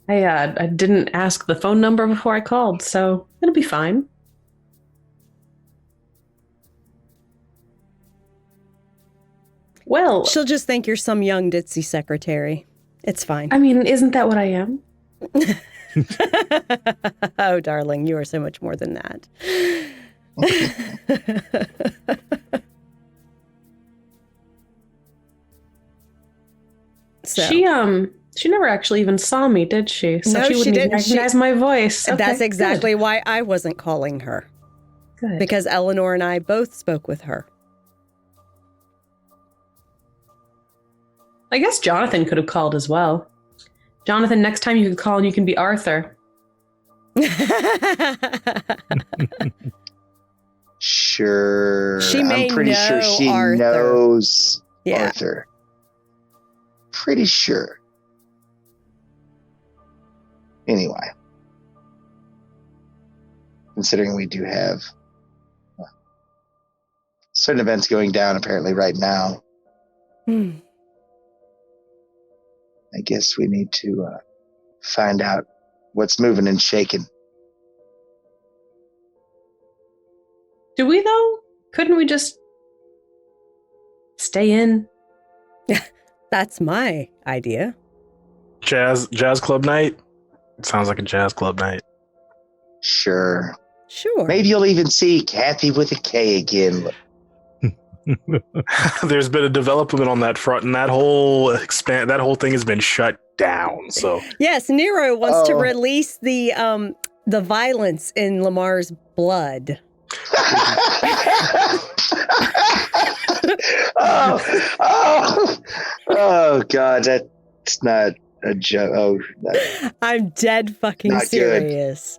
I didn't ask the phone number before I called, so it'll be fine. Well, she'll just think you're some young ditzy secretary. It's fine. I mean, isn't that what I am? Oh, darling, you are so much more than that. So. She never actually even saw me, did she? So no, she wouldn't even recognize my voice. Okay, that's exactly good. why I wasn't calling her. Good. Because Eleanor and I both spoke with her. I guess Jonathan could have called as well. Jonathan, next time you can call and you can be Arthur. Sure. She may I'm pretty know sure she Arthur. knows Yeah. Arthur. Pretty sure. Anyway. Considering we do have certain events going down apparently right now, I guess we need to find out what's moving and shaking. Do we, though? Couldn't we just stay in? That's my idea. Jazz club night? It sounds like a jazz club night. Sure. Sure. Maybe you'll even see Kathy with a K again. There's been a development on that front, and that whole thing has been shut down. So yes, Nero wants to release the violence in Lamar's blood. Oh, God, that's not a joke. Oh, no. I'm dead fucking Not good. serious.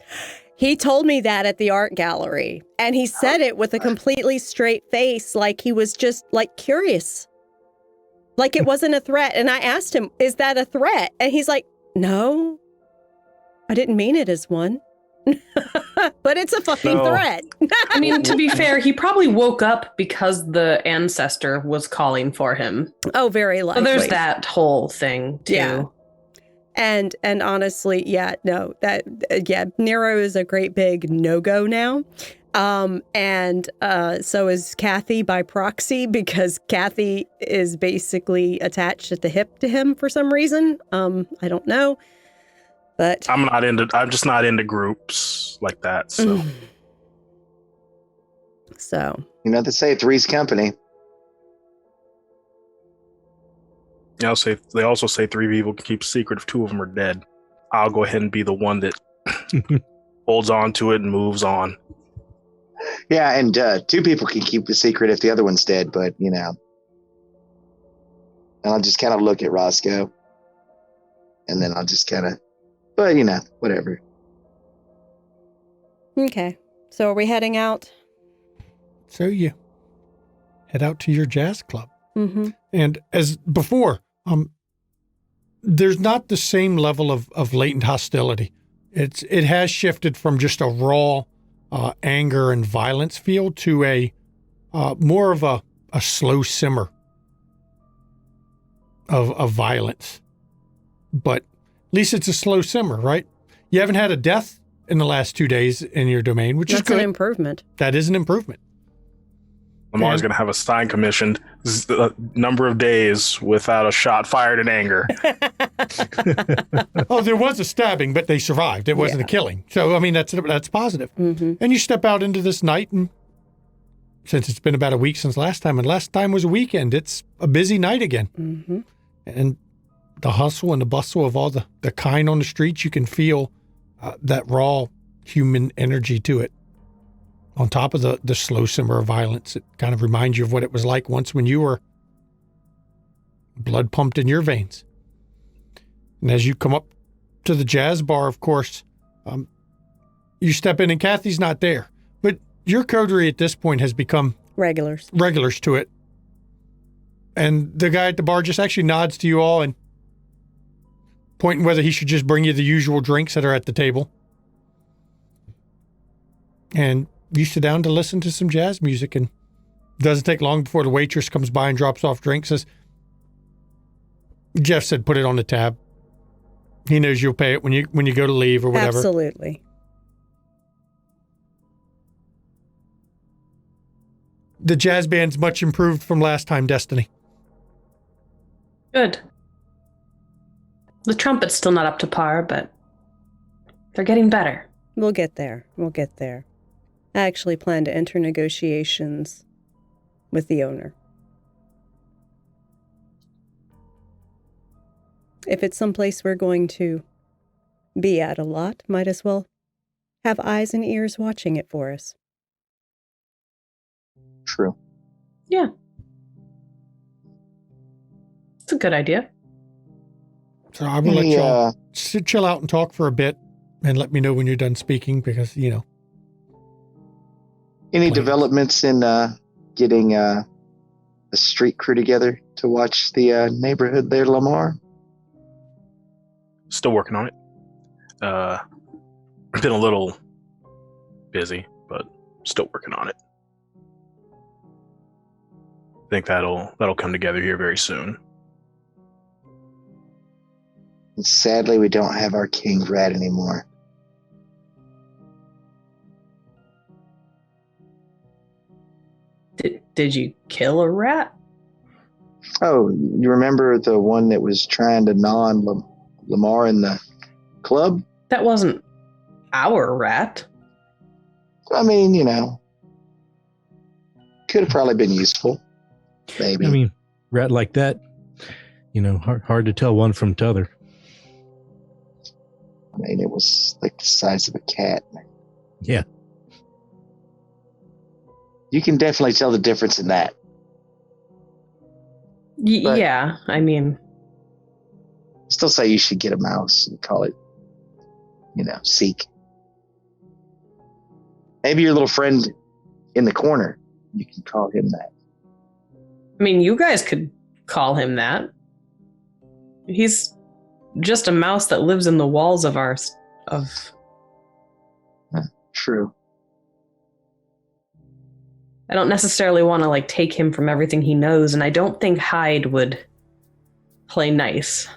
He told me that at the art gallery, and he said it with a completely straight face, like he was just like curious. Like it wasn't a threat. And I asked him, is that a threat? And he's like, no, I didn't mean it as one. But it's a fucking threat. I mean, to be fair, he probably woke up because the ancestor was calling for him. Oh, very likely. So there's that whole thing too. Yeah. And honestly, Nero is a great big no-go now. And so is Kathy by proxy, because Kathy is basically attached at the hip to him for some reason. I don't know. But I'm just not into groups like that. So you know, they say three's company. They also say three people can keep a secret if two of them are dead. I'll go ahead and be the one that holds on to it and moves on. Yeah, and two people can keep the secret if the other one's dead, but, you know. And I'll just kind of look at Roscoe. And then I'll just kind of, but, you know, whatever. Okay. So are we heading out? So you head out to your jazz club. Mm-hmm. And as before, there's not the same level of latent hostility. It has shifted from just a raw anger and violence feel to a more of a slow simmer of violence. But at least it's a slow simmer, right? You haven't had a death in the last 2 days in your domain, which is good. That's an improvement. That is an improvement. I'm always going to have a sign commissioned a number of days without a shot fired in anger. Oh, there was a stabbing, but they survived. It wasn't a killing. So, I mean, that's positive. Mm-hmm. And you step out into this night, and since it's been about a week since last time, and last time was a weekend, it's a busy night again. Mm-hmm. And the hustle and the bustle of all the kind on the streets, you can feel that raw human energy to it. On top of the slow simmer of violence, it kind of reminds you of what it was like once when you were blood pumped in your veins. And as you come up to the jazz bar, of course, you step in and Kathy's not there. But your coterie at this point has become regulars to it. And the guy at the bar just actually nods to you all and pointing whether he should just bring you the usual drinks that are at the table. And you sit down to listen to some jazz music, and it doesn't take long before the waitress comes by and drops off drinks. Says, Jeff said, put it on the tab. He knows you'll pay it when you go to leave or whatever. Absolutely. The jazz band's much improved from last time, Destiny. Good. The trumpet's still not up to par, but they're getting better. We'll get there. I actually plan to enter negotiations with the owner. If it's someplace we're going to be at a lot, might as well have eyes and ears watching it for us. True. Yeah. It's a good idea. So I will let y'all chill out and talk for a bit and let me know when you're done speaking because, you know. Any developments in getting a street crew together to watch the neighborhood there, Lamar? Still working on it. Been a little busy, but still working on it. I think that'll come together here very soon. And sadly, we don't have our king rat anymore. Did you kill a rat? Oh, you remember the one that was trying to Lamar in the club? That wasn't our rat. I mean, you know, could have probably been useful. Maybe. I mean, rat like that, you know, hard to tell one from t'other. I mean, it was like the size of a cat. Yeah. You can definitely tell the difference in that. But- Yeah, I mean, Still say you should get a mouse and call it, Seek. Maybe your little friend in the corner, you can call him that. I mean, you guys could call him that. He's just a mouse that lives in the walls of True. I don't necessarily want to take him from everything he knows, and I don't think Hyde would play nice.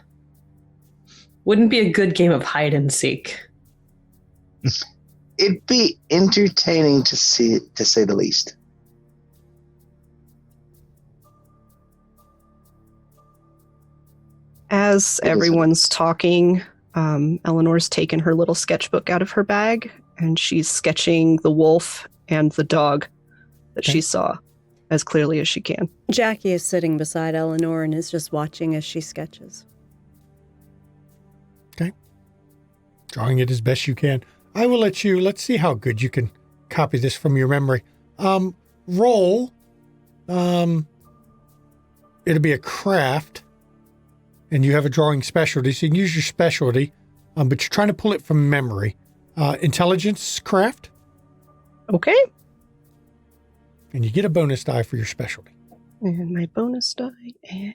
Wouldn't be a good game of hide and seek. It'd be entertaining to say the least. As everyone's talking, Eleanor's taken her little sketchbook out of her bag, and she's sketching the wolf and the dog that she saw as clearly as she can. Jackie is sitting beside Eleanor and is just watching as she sketches. Okay. Drawing it as best you can. I will let's see how good you can copy this from your memory. Roll. It'll be a craft. And you have a drawing specialty, so you can use your specialty, but you're trying to pull it from memory. Intelligence craft. Okay. And you get a bonus die for your specialty. And my bonus die and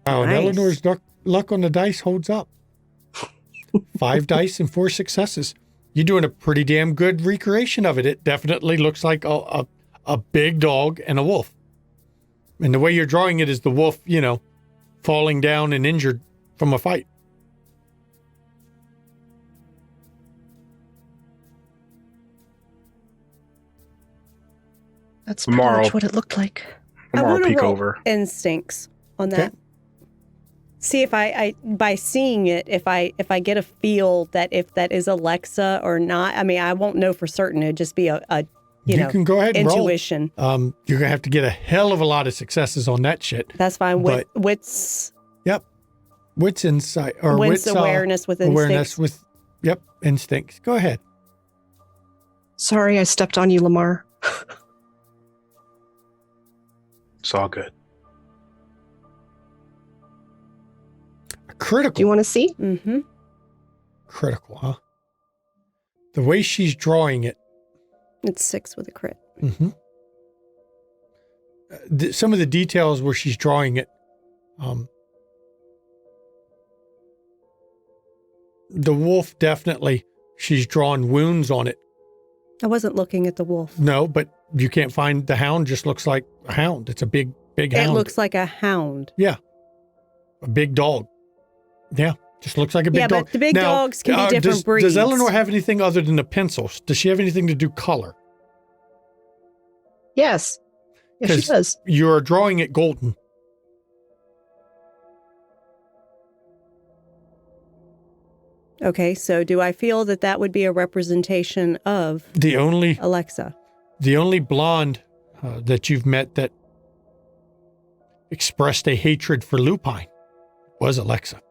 Wow, and Nice. Eleanor's luck on the dice holds up. 5 dice and 4 successes. You're doing a pretty damn good recreation of it. It definitely looks like a big dog and a wolf. And the way you're drawing it is the wolf, falling down and injured from a fight. that's pretty Tomorrow. much what it looked like. I Tomorrow want to peek roll over. instincts on that. Okay. See if I by seeing it, if I get a feel that if that is Alexa or not. I mean, I won't know for certain. It'd just be a You can go ahead and intuition. roll. You're going to have to get a hell of a lot of successes on that shit. That's fine. But- Wits Yep. Wits insight or wits wits awareness with awareness instincts. with instincts. Go ahead. Sorry I stepped on you, Lamar. It's all good. A critical. Do you want to see? Mm-hmm. Critical, huh? The way she's drawing it. It's 6 with a crit. Mm-hmm. Some of the details where she's drawing it. The wolf definitely, she's drawn wounds on it. I wasn't looking at the wolf. No, but you can't find the hound. Just looks like a hound. It's a big It hound. looks like a hound. Yeah. A big dog. Yeah. Just looks like a big Yeah, dog. but the big dogs can be different does, breeds. Does Eleanor have anything other than the pencils? Does she have anything to do color? Yes. Yes, she 'Cause does. You're drawing it golden. Okay, so do I feel that that would be a representation of The only Alexa? blonde that you've met that expressed a hatred for lupine was Alexa.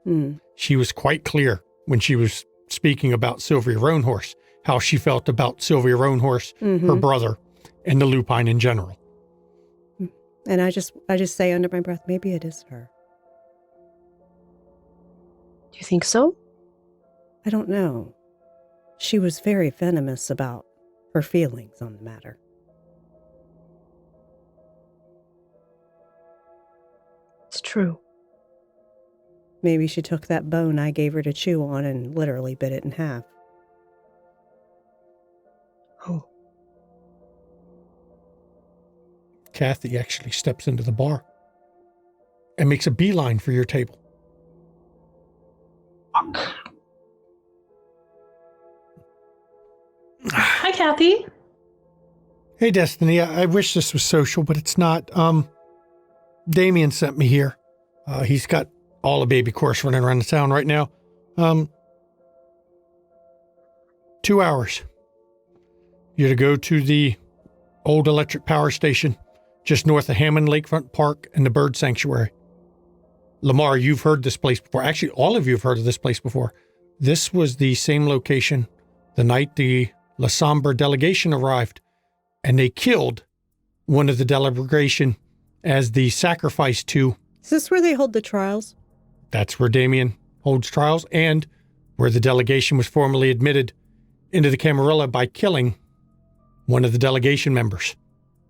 Hmm. She was quite clear when she was speaking about Sylvia Roanhorse, how she felt about Sylvia Roanhorse, her Mhm. brother, and the lupine in general. And I just say under my breath, maybe it is her. Do you think so? I don't know. She was very venomous about her feelings on the matter. It's true. Maybe she took that bone I gave her to chew on and literally bit it in half. Oh. Kathy actually steps into the bar and makes a beeline for your table. Hi, Kathy. Hey, Destiny, I wish this was social, but it's not. Damien sent me here. He's got all the baby course running around the town right now. 2 hours. You're to go to the old electric power station just north of Hammond Lakefront Park and the bird sanctuary. Lamar, you've heard this place before. Actually, all of you have heard of this place before. This was the same location the night the La Sombre delegation arrived. and they killed one of the delegation as the sacrifice to. Is this where they hold the trials? That's where Damien holds trials and where the delegation was formally admitted into the Camarilla by killing one of the delegation members,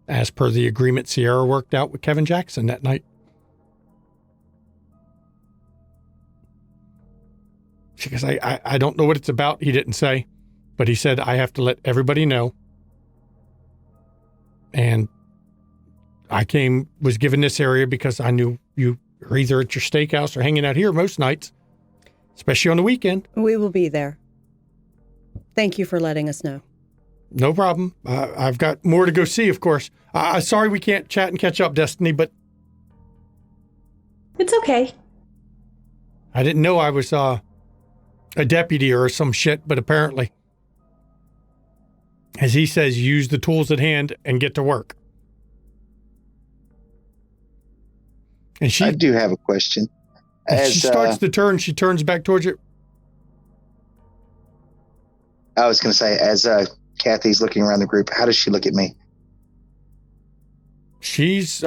as per the agreement Sierra worked out with Kevin Jackson that night. She goes, I don't know what it's about, he didn't say, but he said, I have to let everybody know. And I was given this area because I knew you were either at your steakhouse or hanging out here most nights, especially on the weekend. We will be there. Thank you for letting us know. No problem. I've got more to go see, of course. Sorry we can't chat and catch up, Destiny, but It's okay. I didn't know I was a deputy or some shit, but apparently, as he says, use the tools at hand and get to work. And I do have a question. As she starts to turn, she turns back towards you. I was going to say, as Kathy's looking around the group, how does she look at me? She's,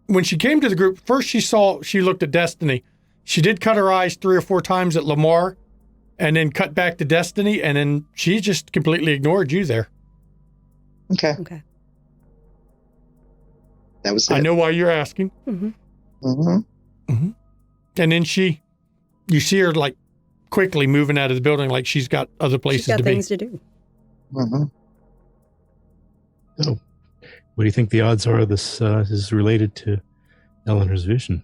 when she came to the group, first she looked at Destiny. She did cut her eyes 3 or 4 times at Lamar and then cut back to Destiny, and then she just completely ignored you there. Okay. That was it. I know why you're asking. Mm-hmm. Mm-hmm. Mm-hmm. And then you see her like quickly moving out of the building like she's got other places She's got to things be. to do. Mm-hmm. So, what do you think the odds are this is related to Eleanor's vision?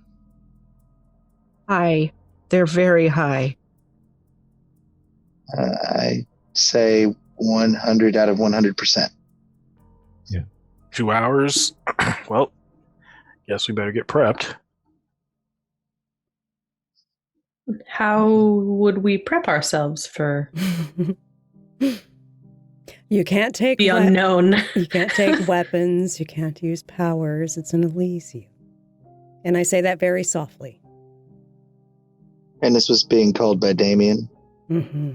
High. They're very high. I say 100 out of 100%. Yeah. 2 hours. Well, guess we better get prepped. How would we prep ourselves for You can't take the unknown? You can't take weapons. You can't use powers. It's an Elysium. And I say that very softly. And this was being called by Damien. Mm-hmm.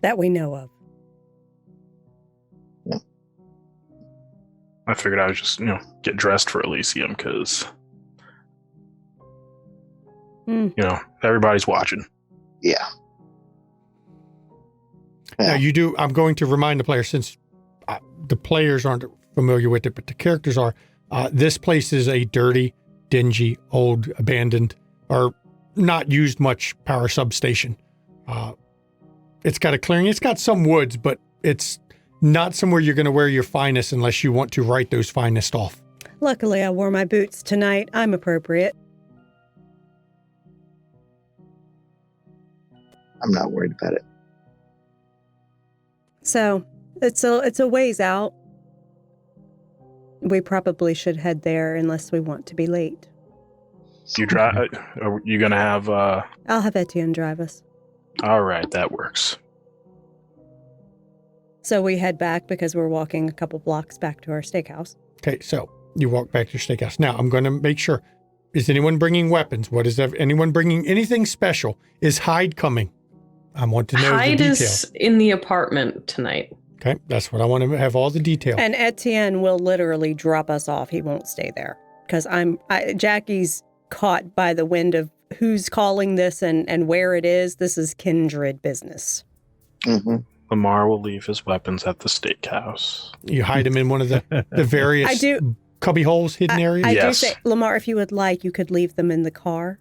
That we know of. Yeah. I figured I would just, get dressed for Elysium because, everybody's watching. Yeah. Now you do. I'm going to remind the players, since the players aren't familiar with it, but the characters are. This place is a dirty, dingy, old, abandoned, or not used much power substation. It's got a clearing. It's got some woods, but it's not somewhere you're going to wear your finest unless you want to write those finest off. Luckily, I wore my boots tonight. I'm appropriate. I'm not worried about it. So it's a ways out. We probably should head there unless we want to be late. You drive? Are you gonna have? I'll have Etienne drive us. All right, that works. So we head back because we're walking a couple blocks back to our steakhouse. Okay, so you walk back to your steakhouse. Now I'm going to make sure. Is anyone bringing weapons? Anyone bringing anything special? Is Hyde coming? I want to know Hyde the details. is in the apartment tonight. Okay, that's what I want to have all the details. And Etienne will literally drop us off. He won't stay there because Jackie's caught by the wind of who's calling this and where it is. This is kindred business. Mm-hmm. Lamar will leave his weapons at the steakhouse. You hide them in one of the various cubby holes, hidden areas? I do Yes. say, Lamar, if you would like, you could leave them in the car.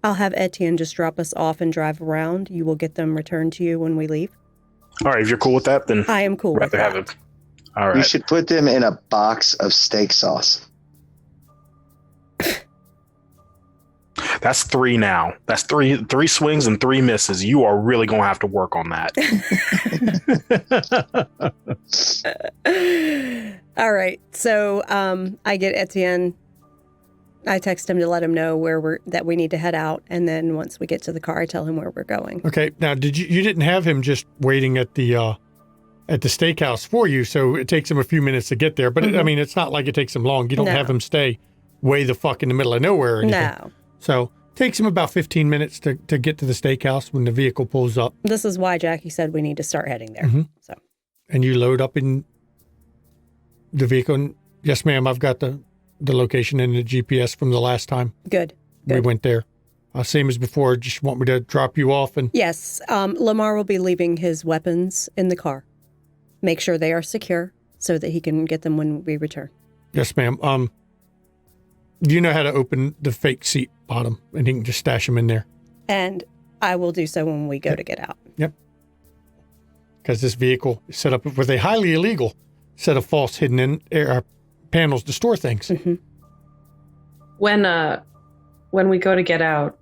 I'll have Etienne just drop us off and drive around. You will get them returned to you when we leave. All right, if you're cool with that, then I am cool with rather have that. it. All You right. should put them in a box of steak sauce. That's 3 now. That's three swings and 3 misses. You are really going to have to work on that. All right. So I get Etienne. I text him to let him know that we need to head out, and then once we get to the car, I tell him where we're going. Okay. Now, you didn't have him just waiting at the steakhouse for you, so it takes him a few minutes to get there. But it's not like it takes him long. You don't have him stay way the fuck in the middle of nowhere or anything. No. So it takes him about 15 minutes to get to the steakhouse when the vehicle pulls up. This is why Jackie said we need to start heading there. Mm-hmm. So and you load up in the vehicle. And yes, ma'am, I've got the location and the GPS from the last time Good. we went there. Same as before. Just want me to drop you off and Yes, Lamar will be leaving his weapons in the car. Make sure they are secure so that he can get them when we return. yes, ma'am. Do you know how to open the fake seat bottom, and he can just stash them in there? And I will do so when we go to get out. Yep. Because this vehicle is set up with a highly illegal set of false hidden in air panels to store things. Mm-hmm. When we go to get out,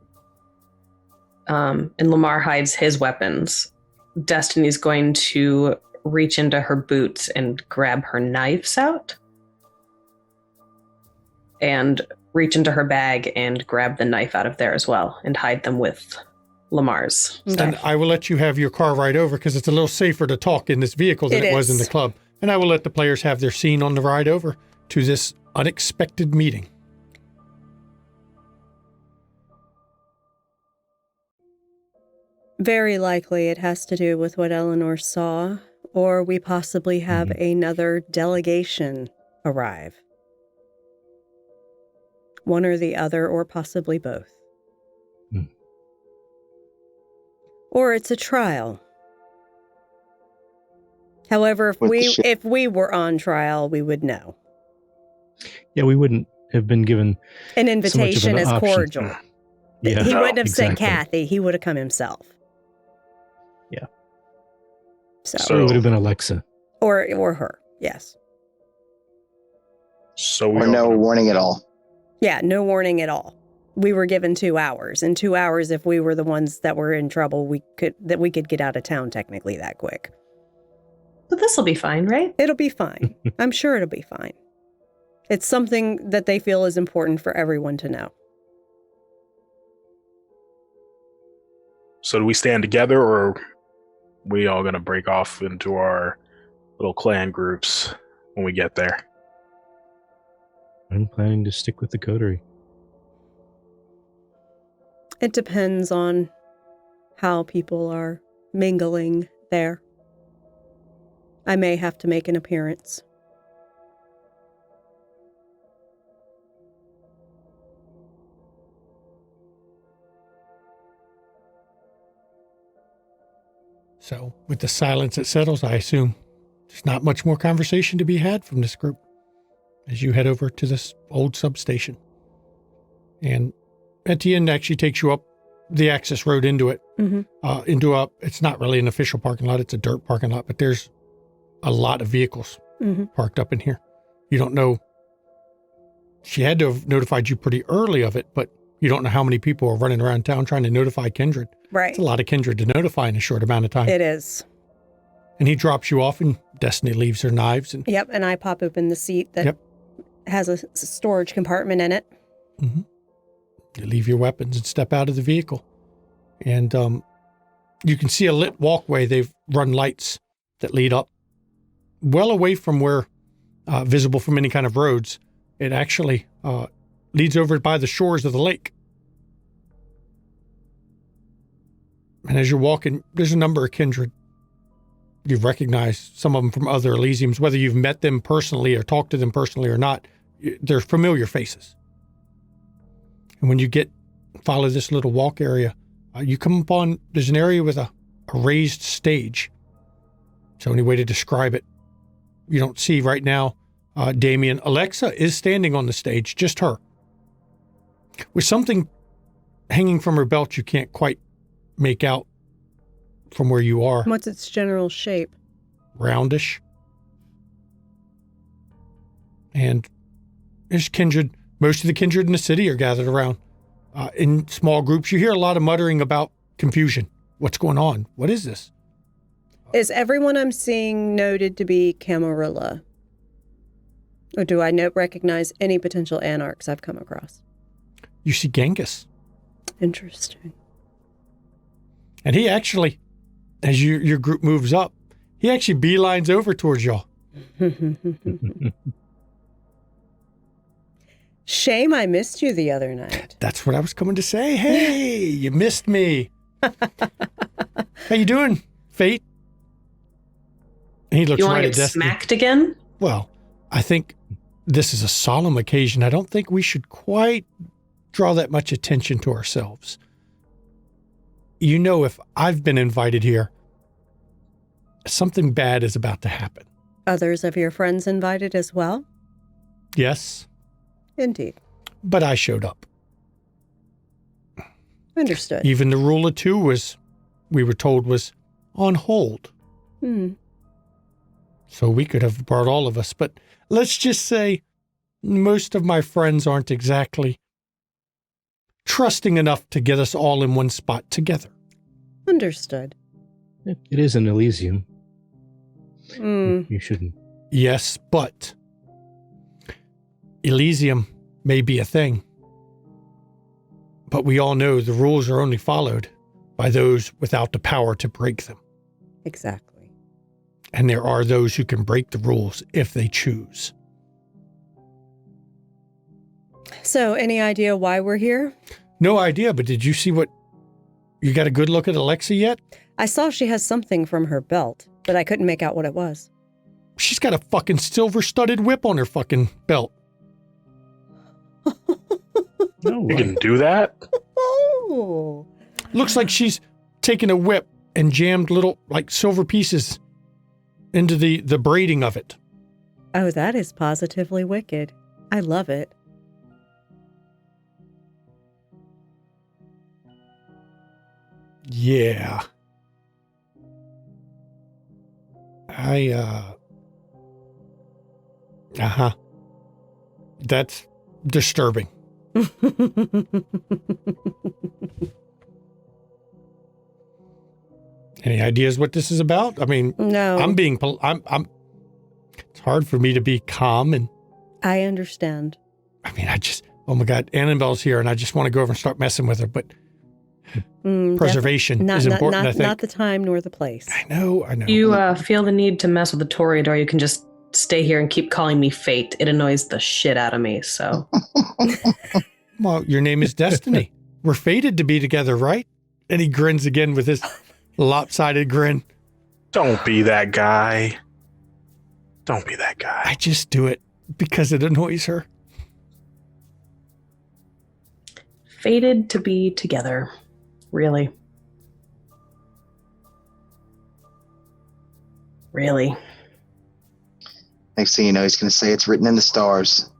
and Lamar hides his weapons, Destiny's going to reach into her boots and grab her knives out, and reach into her bag and grab the knife out of there as well, and hide them with Lamar's stuff. And I will let you have your car ride over because it's a little safer to talk in this vehicle than it was in the club. And I will let the players have their scene on the ride over to this unexpected meeting. Very likely it has to do with what Eleanor saw, or we possibly have another delegation arrive. One or the other, or possibly both. Or it's a trial. However, if we were on trial, we would know. Yeah, we wouldn't have been given An invitation is cordial. Yeah, He wouldn't have sent exactly. Kathy. He would have come himself. Yeah. So Or it would have been Alexa. or her. Yes. So we Or no warning at all. Yeah, no warning at all. We were given 2 hours. In 2 hours, if we were the ones that were in trouble, we could get out of town technically that quick. But this will be fine, right? It'll be fine. I'm sure it'll be fine. It's something that they feel is important for everyone to know. So do we stand together, or are we all going to break off into our little clan groups when we get there? I'm planning to stick with the coterie. It depends on how people are mingling there. I may have to make an appearance. So with the silence that settles, I assume there's not much more conversation to be had from this group as you head over to this old substation. And Etienne actually takes you up the access road into it, it's not really an official parking lot, it's a dirt parking lot, but there's a lot of vehicles parked up in here. You don't know, she had to have notified you pretty early of it, but you don't know how many people are running around town trying to notify Kindred. Right. It's a lot of Kindred to notify in a short amount of time. It is. And he drops you off, and Destiny leaves her knives. And Yep, and I pop open the seat that has a storage compartment in it. Mm-hmm. You leave your weapons and step out of the vehicle. And you can see a lit walkway. They've run lights that lead up well away from where visible from any kind of roads. It actually leads over by the shores of the lake. And as you're walking, there's a number of Kindred. You've recognized some of them from other Elysiums, whether you've met them personally or talked to them personally or not. They're familiar faces. And when you follow this little walk area, you come upon, there's an area with a raised stage. So any way to describe it, you don't see right now, Damien. Alexa is standing on the stage, just her. With something hanging from her belt you can't quite make out from where you are. What's its general shape? Roundish. And there's Kindred. Most of the Kindred in the city are gathered around in small groups. You hear a lot of muttering about confusion. What's going on? What is this? Is everyone I'm seeing noted to be Camarilla? Or do I recognize any potential anarchs I've come across? You see Genghis. Interesting. And he actually, as your group moves up, he actually beelines over towards y'all. Shame I missed you the other night. That's what I was coming to say. Hey, you missed me. How you doing, Fate? He looks You want right to at get Destiny. smacked again? Well, I think this is a solemn occasion. I don't think we should quite draw that much attention to ourselves. You know, if I've been invited here, something bad is about to happen. Others of your friends invited as well? Yes, Indeed. but I showed up. Understood. Even the rule of two we were told, was on hold. So we could have brought all of us. But let's just say most of my friends aren't exactly trusting enough to get us all in one spot together. Understood. It is an Elysium. Mm. You shouldn't. Yes, but Elysium may be a thing. But we all know the rules are only followed by those without the power to break them. Exactly. And there are those who can break the rules if they choose. So, any idea why we're here? No idea, but did you see what... You got a good look at Alexa yet? I saw she has something from her belt, but I couldn't make out what it was. She's got a fucking silver-studded whip on her fucking belt. No, You can do that? Oh. Looks like she's taken a whip and jammed little, like, silver pieces into the braiding of it. Oh, that is positively wicked. I love it. Yeah. That's disturbing. Any ideas what this is about? I mean, No. it's hard for me to be calm, and I understand. I mean, oh my God, Annabelle's here and I just want to go over and start messing with her, but preservation is important, I think. Not the time nor the place. I know. You feel the need to mess with the Toreador, you can just stay here and keep calling me Fate. It annoys the shit out of me, so. Well, your name is Destiny. We're fated to be together, right? And he grins again with his lopsided grin. Don't be that guy. Don't be that guy. I just do it because it annoys her. Fated to be together. Really. Really. Next thing you know, he's going to say it's written in the stars.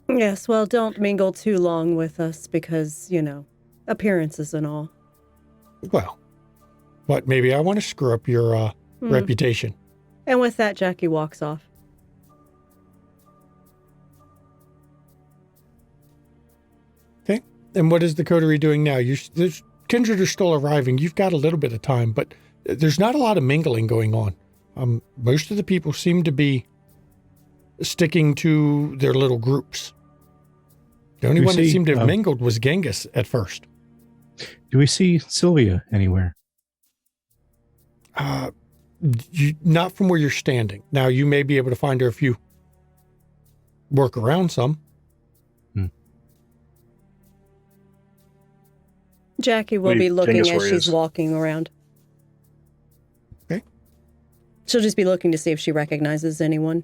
Yes, well, don't mingle too long with us because, appearances and all. Well, what, maybe I want to screw up your reputation. And with that, Jackie walks off. Okay. And what is the coterie doing now? There's kindred are still arriving. You've got a little bit of time, but there's not a lot of mingling going on. Most of the people seem to be sticking to their little groups. The only one that seemed to have mingled was Genghis at first. Do we see Sylvia anywhere? Not from where you're standing. Now, you may be able to find her if you work around some. Jackie will be looking as she's walking around. Okay. She'll just be looking to see if she recognizes anyone.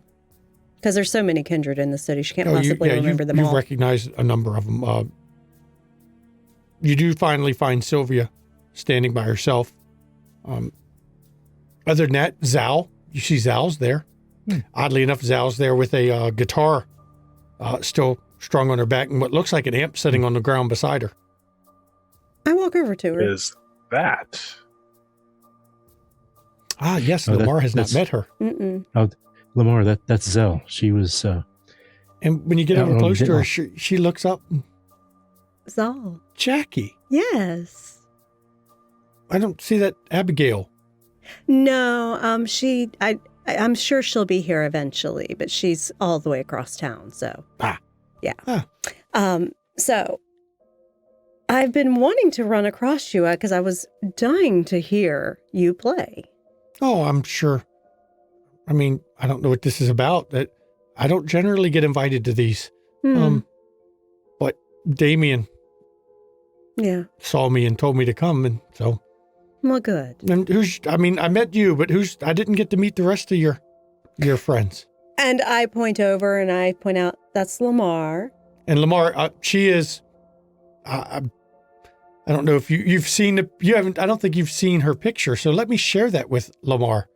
Because there's so many kindred in the city, she can't possibly remember them all. You recognize a number of them. You do finally find Sylvia standing by herself. Other than that, Zal, you see Zal's there. Oddly enough, Zal's there with a guitar still strung on her back and what looks like an amp sitting on the ground beside her. I walk over to her. Is that? Ah, yes, Lamar has not met her. Mm-mm. Oh, Lamar, that's Zell. She was... and when you get over close to her, she looks up. Zal. Jackie. Yes. I don't see that Abigail. No, I'm sure she'll be here eventually, but she's all the way across town, so. Yeah. So, I've been wanting to run across you because I was dying to hear you play. Oh, I'm sure. I mean, I don't know what this is about. I don't generally get invited to these. But Damien saw me and told me to come, and so Well, good. And I met you, but I didn't get to meet the rest of your friends. And I point over and I point out, that's Lamar. And Lamar, she is, I don't know if you've seen, I don't think you've seen her picture. So let me share that with Lamar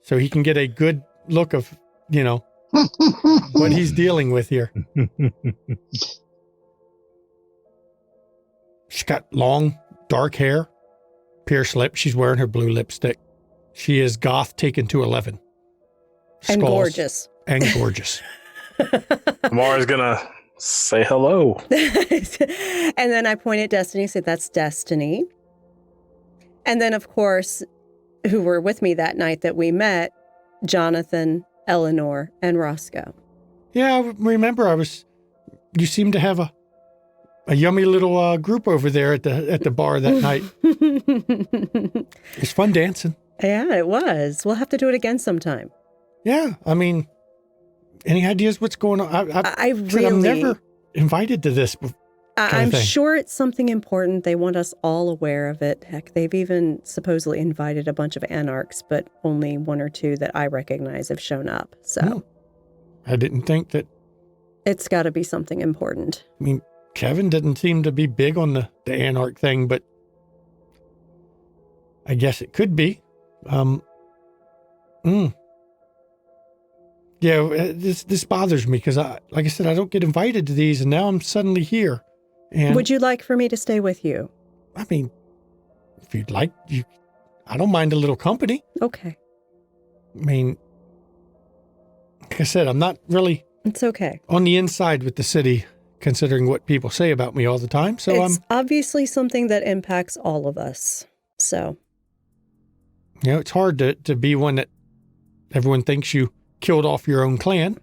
so he can get a good look of, what he's dealing with here. She's got long, dark hair, pierced lips. She's wearing her blue lipstick. She is goth taken to 11. And Skulls. gorgeous. And gorgeous. Lamar's gonna say hello. And then I point at Destiny, say, that's Destiny. And then, of course, who were with me that night that we met, Jonathan, Eleanor, and Roscoe. Yeah, I remember you seemed to have a yummy little group over there at the bar that night. It was fun dancing. Yeah, it was. We'll have to do it again sometime. Yeah, I mean, any ideas what's going on? I'm never invited to this. I'm sure it's something important. They want us all aware of it. Heck, they've even supposedly invited a bunch of anarchs, but only one or two that I recognize have shown up. So I didn't think that. It's got to be something important. I mean, Kevin didn't seem to be big on the anarch thing, but I guess it could be. Yeah, this bothers me because, like I said, I don't get invited to these, and now I'm suddenly here. And would you like for me to stay with you? I mean, if you'd like, I don't mind a little company. Okay. I mean, like I said, I'm not really. It's okay. On the inside with the city, considering what people say about me all the time. So it's obviously something that impacts all of us. So. It's hard to be one that everyone thinks you killed off your own clan.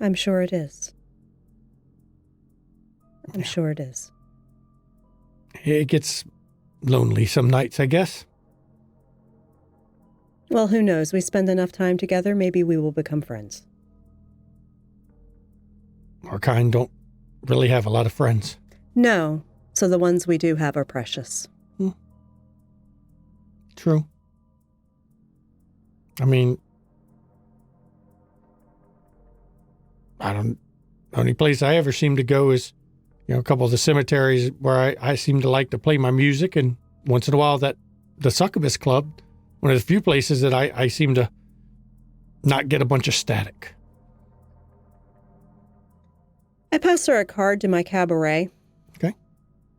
I'm sure it is. I'm sure it is. It gets lonely some nights, I guess. Well, who knows? We spend enough time together, maybe we will become friends. Our kind don't really have a lot of friends. No, so the ones we do have are precious. True. I mean, the only place I ever seem to go is, a couple of the cemeteries where I seem to like to play my music, and once in a while the Succubus Club, one of the few places that I seem to not get a bunch of static. I pass her a card to my cabaret. Okay.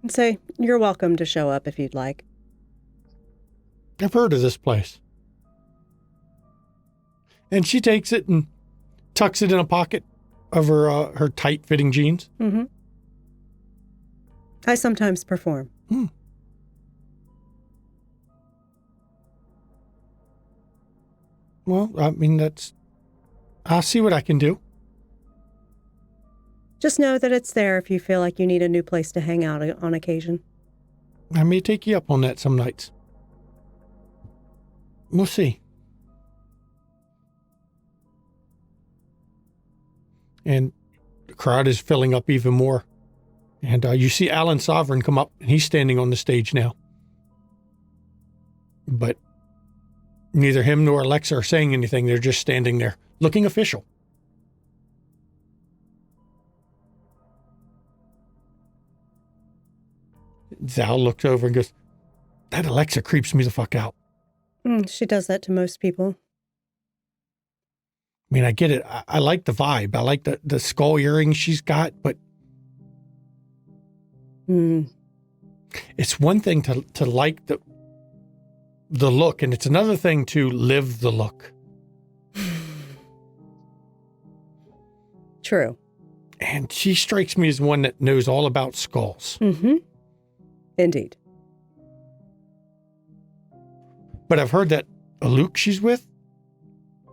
And say, you're welcome to show up if you'd like. I've heard of this place. And she takes it and tucks it in a pocket of her tight-fitting jeans. Mm-hmm. I sometimes perform. Well, I mean, I'll see what I can do. Just know that it's there if you feel like you need a new place to hang out on occasion. I may take you up on that some nights. We'll see. And the crowd is filling up even more. And you see Alan Sovereign come up, and he's standing on the stage now. But neither him nor Alexa are saying anything. They're just standing there, looking official. Zal looks over and goes, that Alexa creeps me the fuck out. She does that to most people. I mean, I get it. I like the vibe. I like the skull earrings she's got, but it's one thing to like the look, and it's another thing to live the look. True. And she strikes me as one that knows all about skulls. Mm-hmm. Indeed. But I've heard that Luke she's with,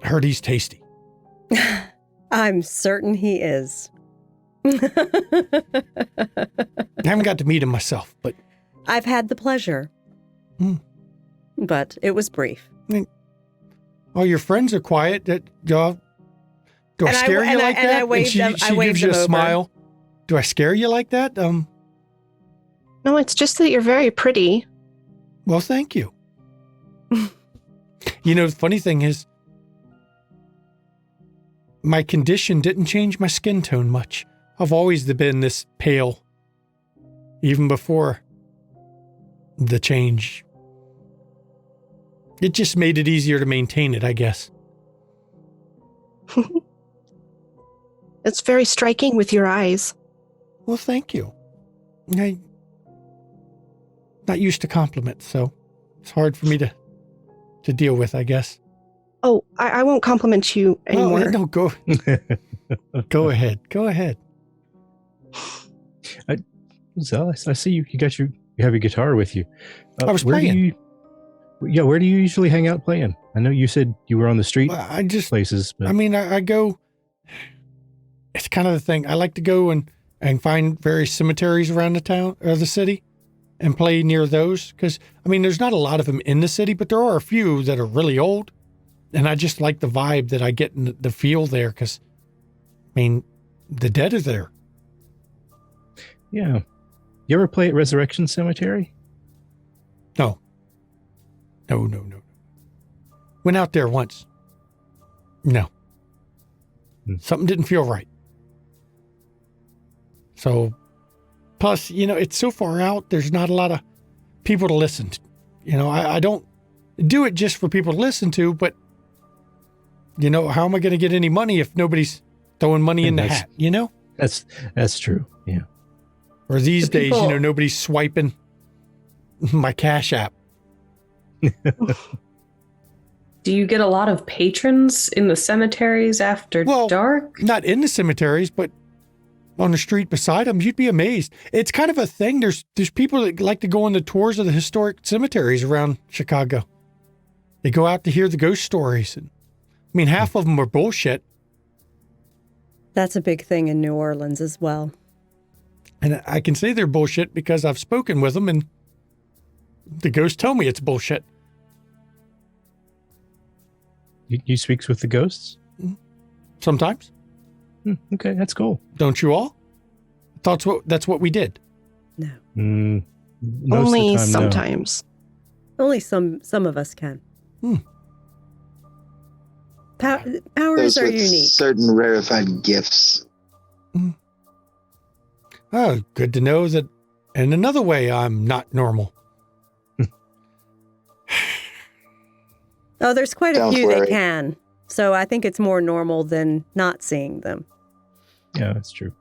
heard he's tasty. I'm certain he is. I haven't got to meet him myself, but I've had the pleasure. But it was brief. I mean, all your friends are quiet. Do I scare you like that? And I waved she them gives you a over. smile. Do I scare you like that? No, it's just that you're very pretty. Well, thank you. You know, the funny thing is, my condition didn't change my skin tone much. I've always been this pale, even before the change. It just made it easier to maintain it, I guess. It's very striking with your eyes. Well, thank you. I'm not used to compliments, so it's hard for me to deal with, I guess. Oh, I won't compliment you anymore. Well, no, go ahead. Go ahead. Zell, I see you have your guitar with you. I was where playing. Where do you usually hang out playing? I know you said you were on the street places. But... I mean, I go, it's kind of the thing. I like to go and find various cemeteries around the town or the city and play near those. Because, I mean, there's not a lot of them in the city, but there are a few that are really old. And I just like the vibe that I get in the feel there because, I mean, the dead are there. Yeah. You ever play at Resurrection Cemetery? No. Went out there once. No. Something didn't feel right. So, plus, you know, it's so far out, there's not a lot of people to listen to. You know, I don't do it just for people to listen to, but, you know, how am I going to get any money if nobody's throwing money in the hat, you know? That's true, yeah. Or these days, you know, nobody's swiping my Cash App. Do you get a lot of patrons in the cemeteries after dark? Not in the cemeteries, but on the street beside them. You'd be amazed. It's kind of a thing. There's people that like to go on the tours of the historic cemeteries around Chicago. They go out to hear the ghost stories. And, I mean, half of them are bullshit. That's a big thing in New Orleans as well. And I can say they're bullshit because I've spoken with them and the ghosts tell me it's bullshit. You speaks with the ghosts? Sometimes. Okay, that's cool. Don't you all? That's what we did. No. Only sometimes. No. Only some of us can. Powers Those are with unique. Certain rarefied gifts. Oh, good to know that in another way I'm not normal. Oh, there's quite a few worry. that can. So I think it's more normal than not seeing them. Yeah, that's true.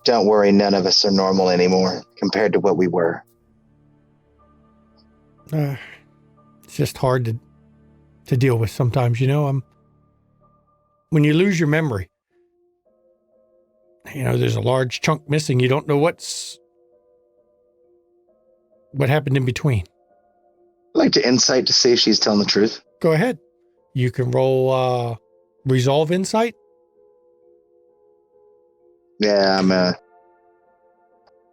Don't worry, none of us are normal anymore compared to what we were. It's just hard to deal with sometimes, you know. When you lose your memory, you know, there's a large chunk missing. You don't know what happened in between. I'd like to insight to see if she's telling the truth. Go ahead. You can roll resolve insight. Yeah, I'm a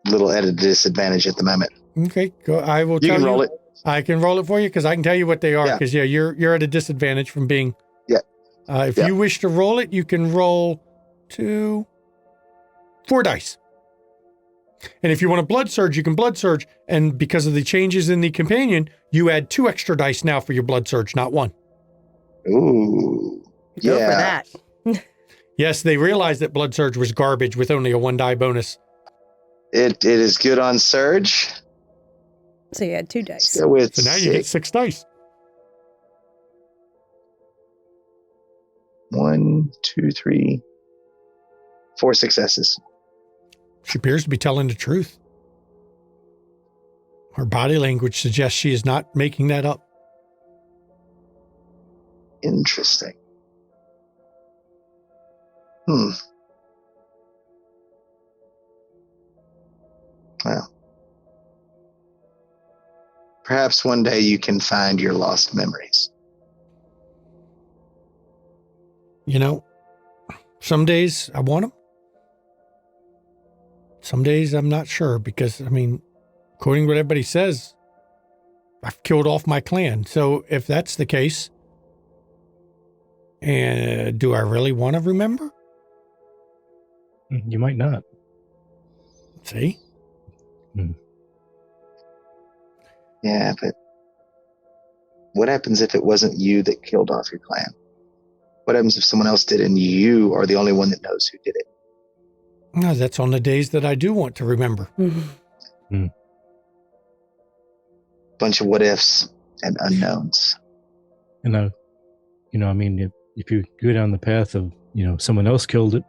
little at a disadvantage at the moment. Okay, go. I will. You tell can roll it. I can roll it for you because I can tell you what they are. Yeah. Because you're at a disadvantage from being. Yeah. If you wish to roll it, you can roll 4 dice. And if you want a blood surge, you can blood surge. And because of the changes in the companion, you add 2 extra dice now for your blood surge, not 1. Ooh. Go for that. Yes, they realized that blood surge was garbage with only a 1 die bonus. It is good on surge. So you had 2 dice. So now you get 6 dice. 1, 2, 3, 4 successes. She appears to be telling the truth. Her body language suggests she is not making that up. Interesting. Well, perhaps one day you can find your lost memories. You know, some days I want them. Some days I'm not sure because, I mean, according to what everybody says, I've killed off my clan. So if that's the case, do I really want to remember? You might not. See? Yeah, but what happens if it wasn't you that killed off your clan? What happens if someone else did and you are the only one that knows who did it? No, that's on the days that I do want to remember. Bunch of what ifs and unknowns. And I mean, if you go down the path of, someone else killed it,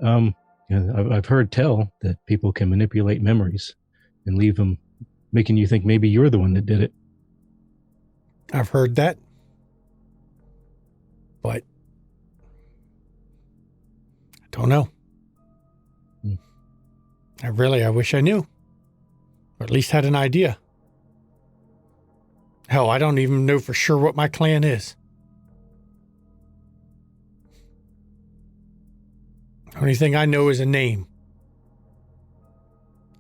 I've heard tell that people can manipulate memories and leave them, making you think maybe you're the one that did it. I've heard that. But I don't know. I wish I knew. Or at least had an idea. Hell, I don't even know for sure what my clan is. The only thing I know is a name.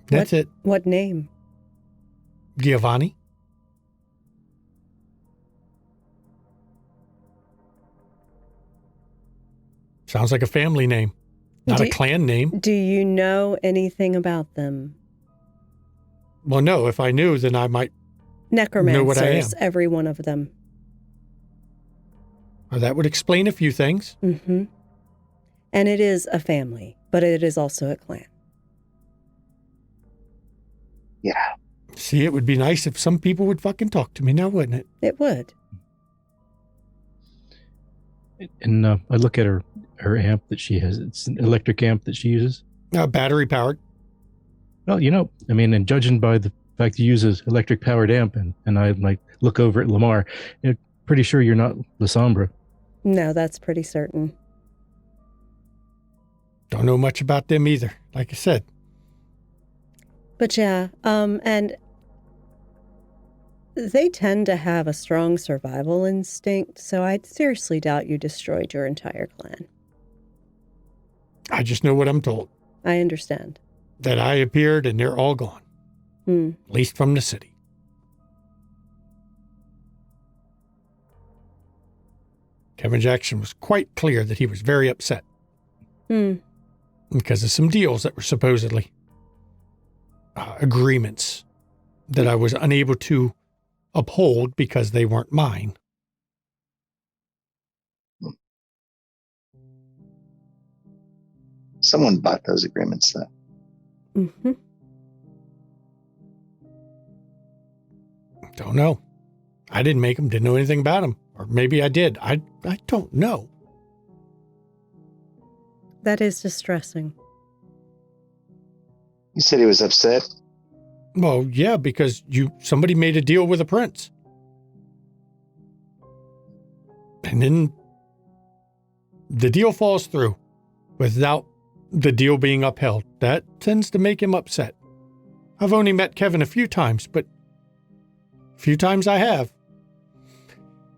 That's it. What name? Giovanni. Sounds like a family name, not a clan name. Do you know anything about them? Well, no. If I knew, then I might Necromancers, know what I am. every one of them. Well, that would explain a few things. Mm-hmm. And it is a family, but it is also a clan. Yeah. See, it would be nice if some people would fucking talk to me now, wouldn't it? It would. And I look at her amp that she has. It's an electric amp that she uses. Battery powered. Well, and judging by the fact you use an electric powered amp, and I look over at Lamar, pretty sure you're not La Sombra. No, that's pretty certain. Don't know much about them either, like I said. But yeah, and they tend to have a strong survival instinct, so I seriously doubt you destroyed your entire clan. I just know what I'm told. I understand. That I appeared and they're all gone. At least from the city. Kevin Jackson was quite clear that he was very upset. Because of some deals that were supposedly agreements that I was unable to uphold because they weren't mine. Someone bought those agreements, though. Mm-hmm. Don't know. I didn't make them, didn't know anything about them. Or maybe I did. I don't know. That is distressing. You said he was upset? Well, yeah, because somebody made a deal with a prince. And then the deal falls through without the deal being upheld. That tends to make him upset. I've only met Kevin a few times, but a few times I have.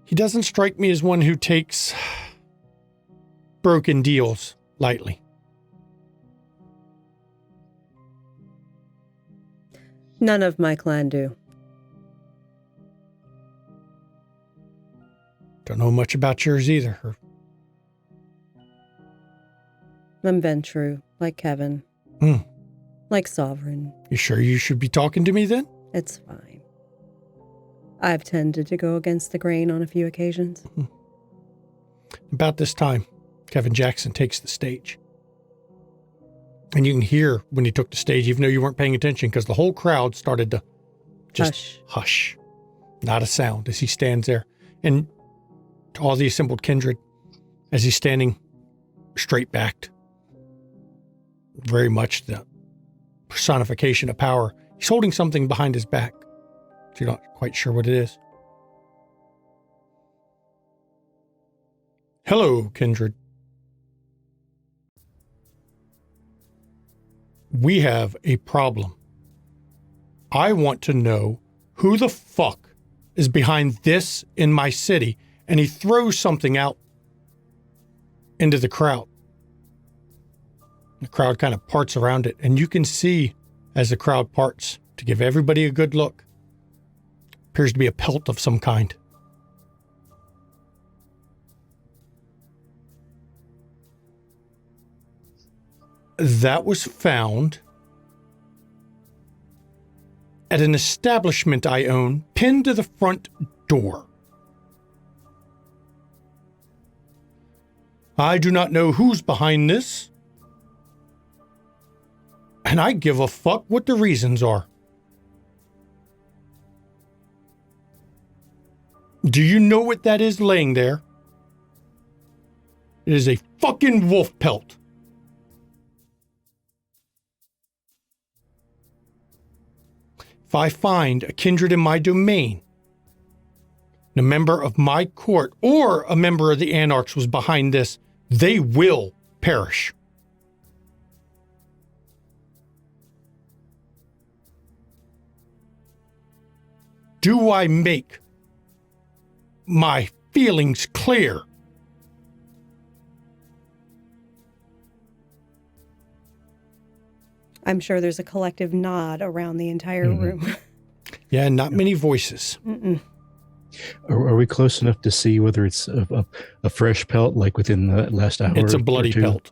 He doesn't strike me as one who takes broken deals lightly. None of my clan do. Don't know much about yours either. I'm Ventru, like Kevin. Like Sovereign. You sure you should be talking to me then? It's fine. I've tended to go against the grain on a few occasions. About this time, Kevin Jackson takes the stage. And you can hear when he took the stage, even though you weren't paying attention, because the whole crowd started to just hush. Not a sound as he stands there. And to all the assembled kindred, as he's standing straight-backed, very much the personification of power, he's holding something behind his back. So you're not quite sure what it is. Hello, kindred. We have a problem. I want to know who the fuck is behind this in my city. And he throws something out into the crowd. The crowd kind of parts around it. And you can see as the crowd parts, to give everybody a good look, appears to be a pelt of some kind. That was found at an establishment I own, pinned to the front door. I do not know who's behind this, and I give a fuck what the reasons are. Do you know what that is laying there? It is a fucking wolf pelt. If I find a kindred in my domain, a member of my court or a member of the Anarchs was behind this, they will perish. Do I make my feelings clear? I'm sure there's a collective nod around the entire room. Yeah, not many voices. Mm-mm. Are we close enough to see whether it's a fresh pelt, like within the last hour? It's a bloody or two? pelt.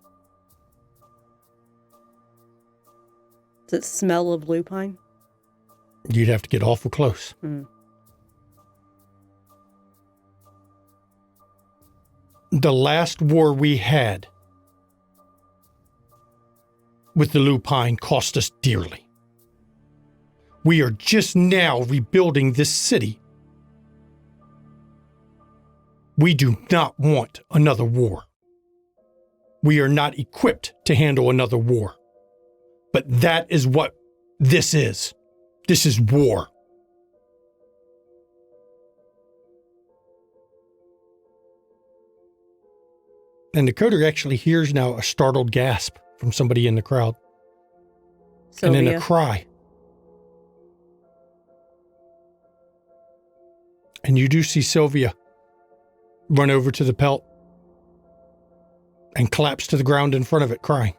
Does it smell of lupine? You'd have to get awful close. Mm. The last war we had with the lupine cost us dearly. We are just now rebuilding this city. We do not want another war. We are not equipped to handle another war. But that is what this is. This is war. And the coder actually hears now a startled gasp from somebody in the crowd. Sylvia. And then a cry. And you do see Sylvia run over to the pelt and collapse to the ground in front of it, crying.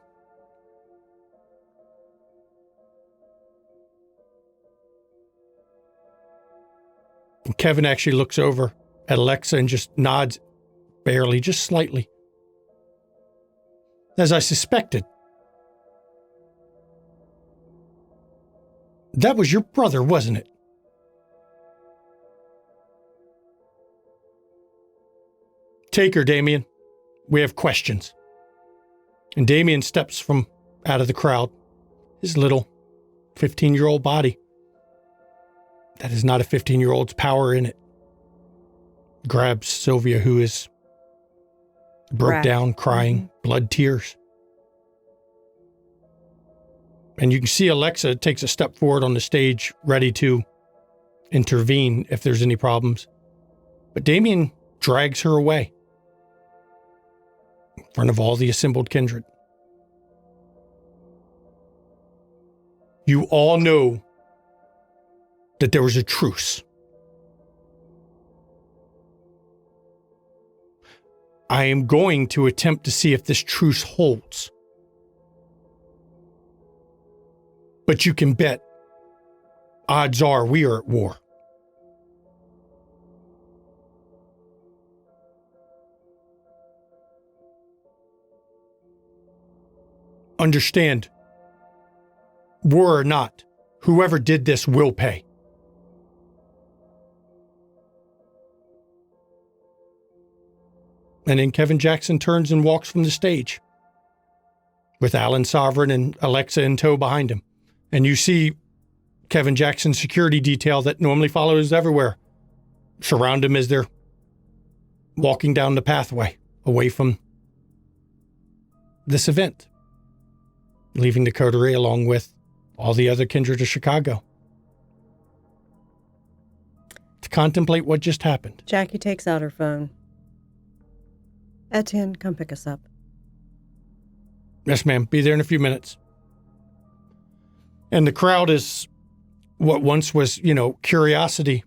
And Kevin actually looks over at Alexa and just nods barely, just slightly. As I suspected. That was your brother, wasn't it? Take her, Damien. We have questions. And Damien steps from out of the crowd. His little 15-year-old body. That is not a 15-year-old's power in it. Grabs Sylvia, who is broke down, crying, blood tears. And you can see Alexa takes a step forward on the stage, ready to intervene if there's any problems. But Damien drags her away in front of all the assembled kindred. You all know that there was a truce. I am going to attempt to see if this truce holds. But you can bet, odds are we are at war. Understand, war or not, whoever did this will pay. And then Kevin Jackson turns and walks from the stage with Alan Sovereign and Alexa in tow behind him. And you see Kevin Jackson's security detail that normally follows everywhere surround him as they're walking down the pathway away from this event, leaving the coterie along with all the other kindred of Chicago to contemplate what just happened. Jackie takes out her phone. Etienne, come pick us up. Yes, ma'am. Be there in a few minutes. And the crowd is what once was, curiosity.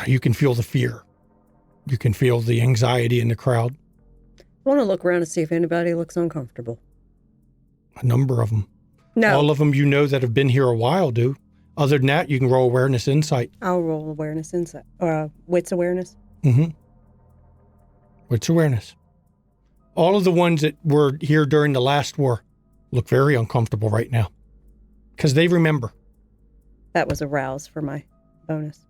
You can feel the fear. You can feel the anxiety in the crowd. I want to look around to see if anybody looks uncomfortable. A number of them. No. All of them that have been here a while do. Other than that, you can roll awareness insight. I'll roll awareness insight. Wits awareness. Mm-hmm. Wits awareness. All of the ones that were here during the last war look very uncomfortable right now. Because they remember. That was a rouse for my bonus.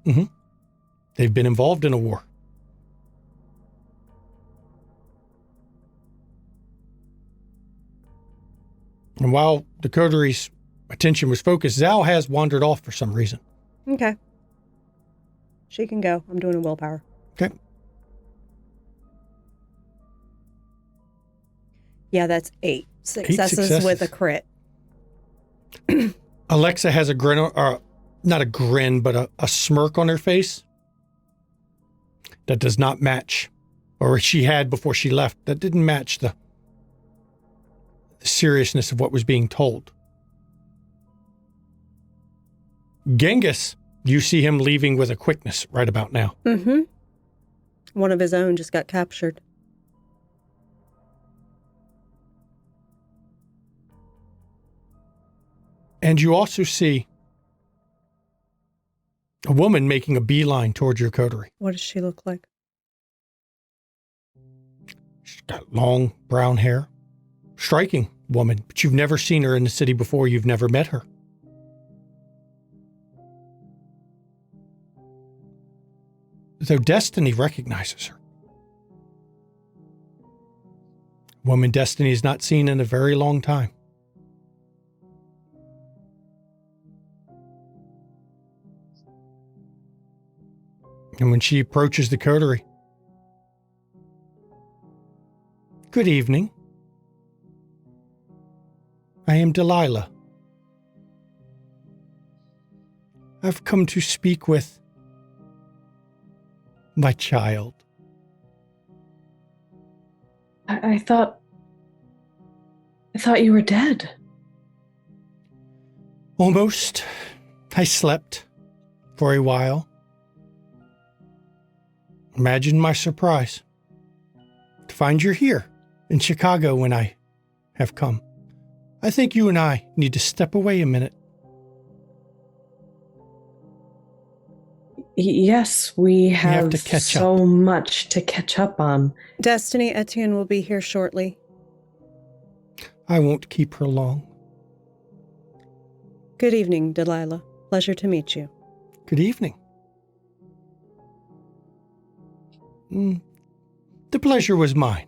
They've been involved in a war. And while the coteries' attention was focused, Zal has wandered off for some reason. Okay. She can go. I'm doing a willpower. Okay. Yeah, that's 8 successes with a crit. Alexa has a grin, or not a grin, but a smirk on her face that does not match, or she had before she left, that didn't match the seriousness of what was being told. Genghis, you see him leaving with a quickness right about now. One of his own just got captured. And you also see a woman making a beeline towards your coterie. What does she look like? She's got long brown hair. Striking woman, but you've never seen her in the city before. You've never met her. Though Destiny recognizes her. Woman Destiny is not seen in a very long time. And when she approaches the coterie, "Good evening. I am Delilah. I've come to speak with my child." I thought you were dead. Almost. I slept for a while. Imagine my surprise to find you're here in Chicago when I have come. I think you and I need to step away a minute. Yes, we have to catch so much to catch up on. Destiny, Etienne will be here shortly. I won't keep her long. Good evening, Delilah. Pleasure to meet you. Good evening. The pleasure was mine.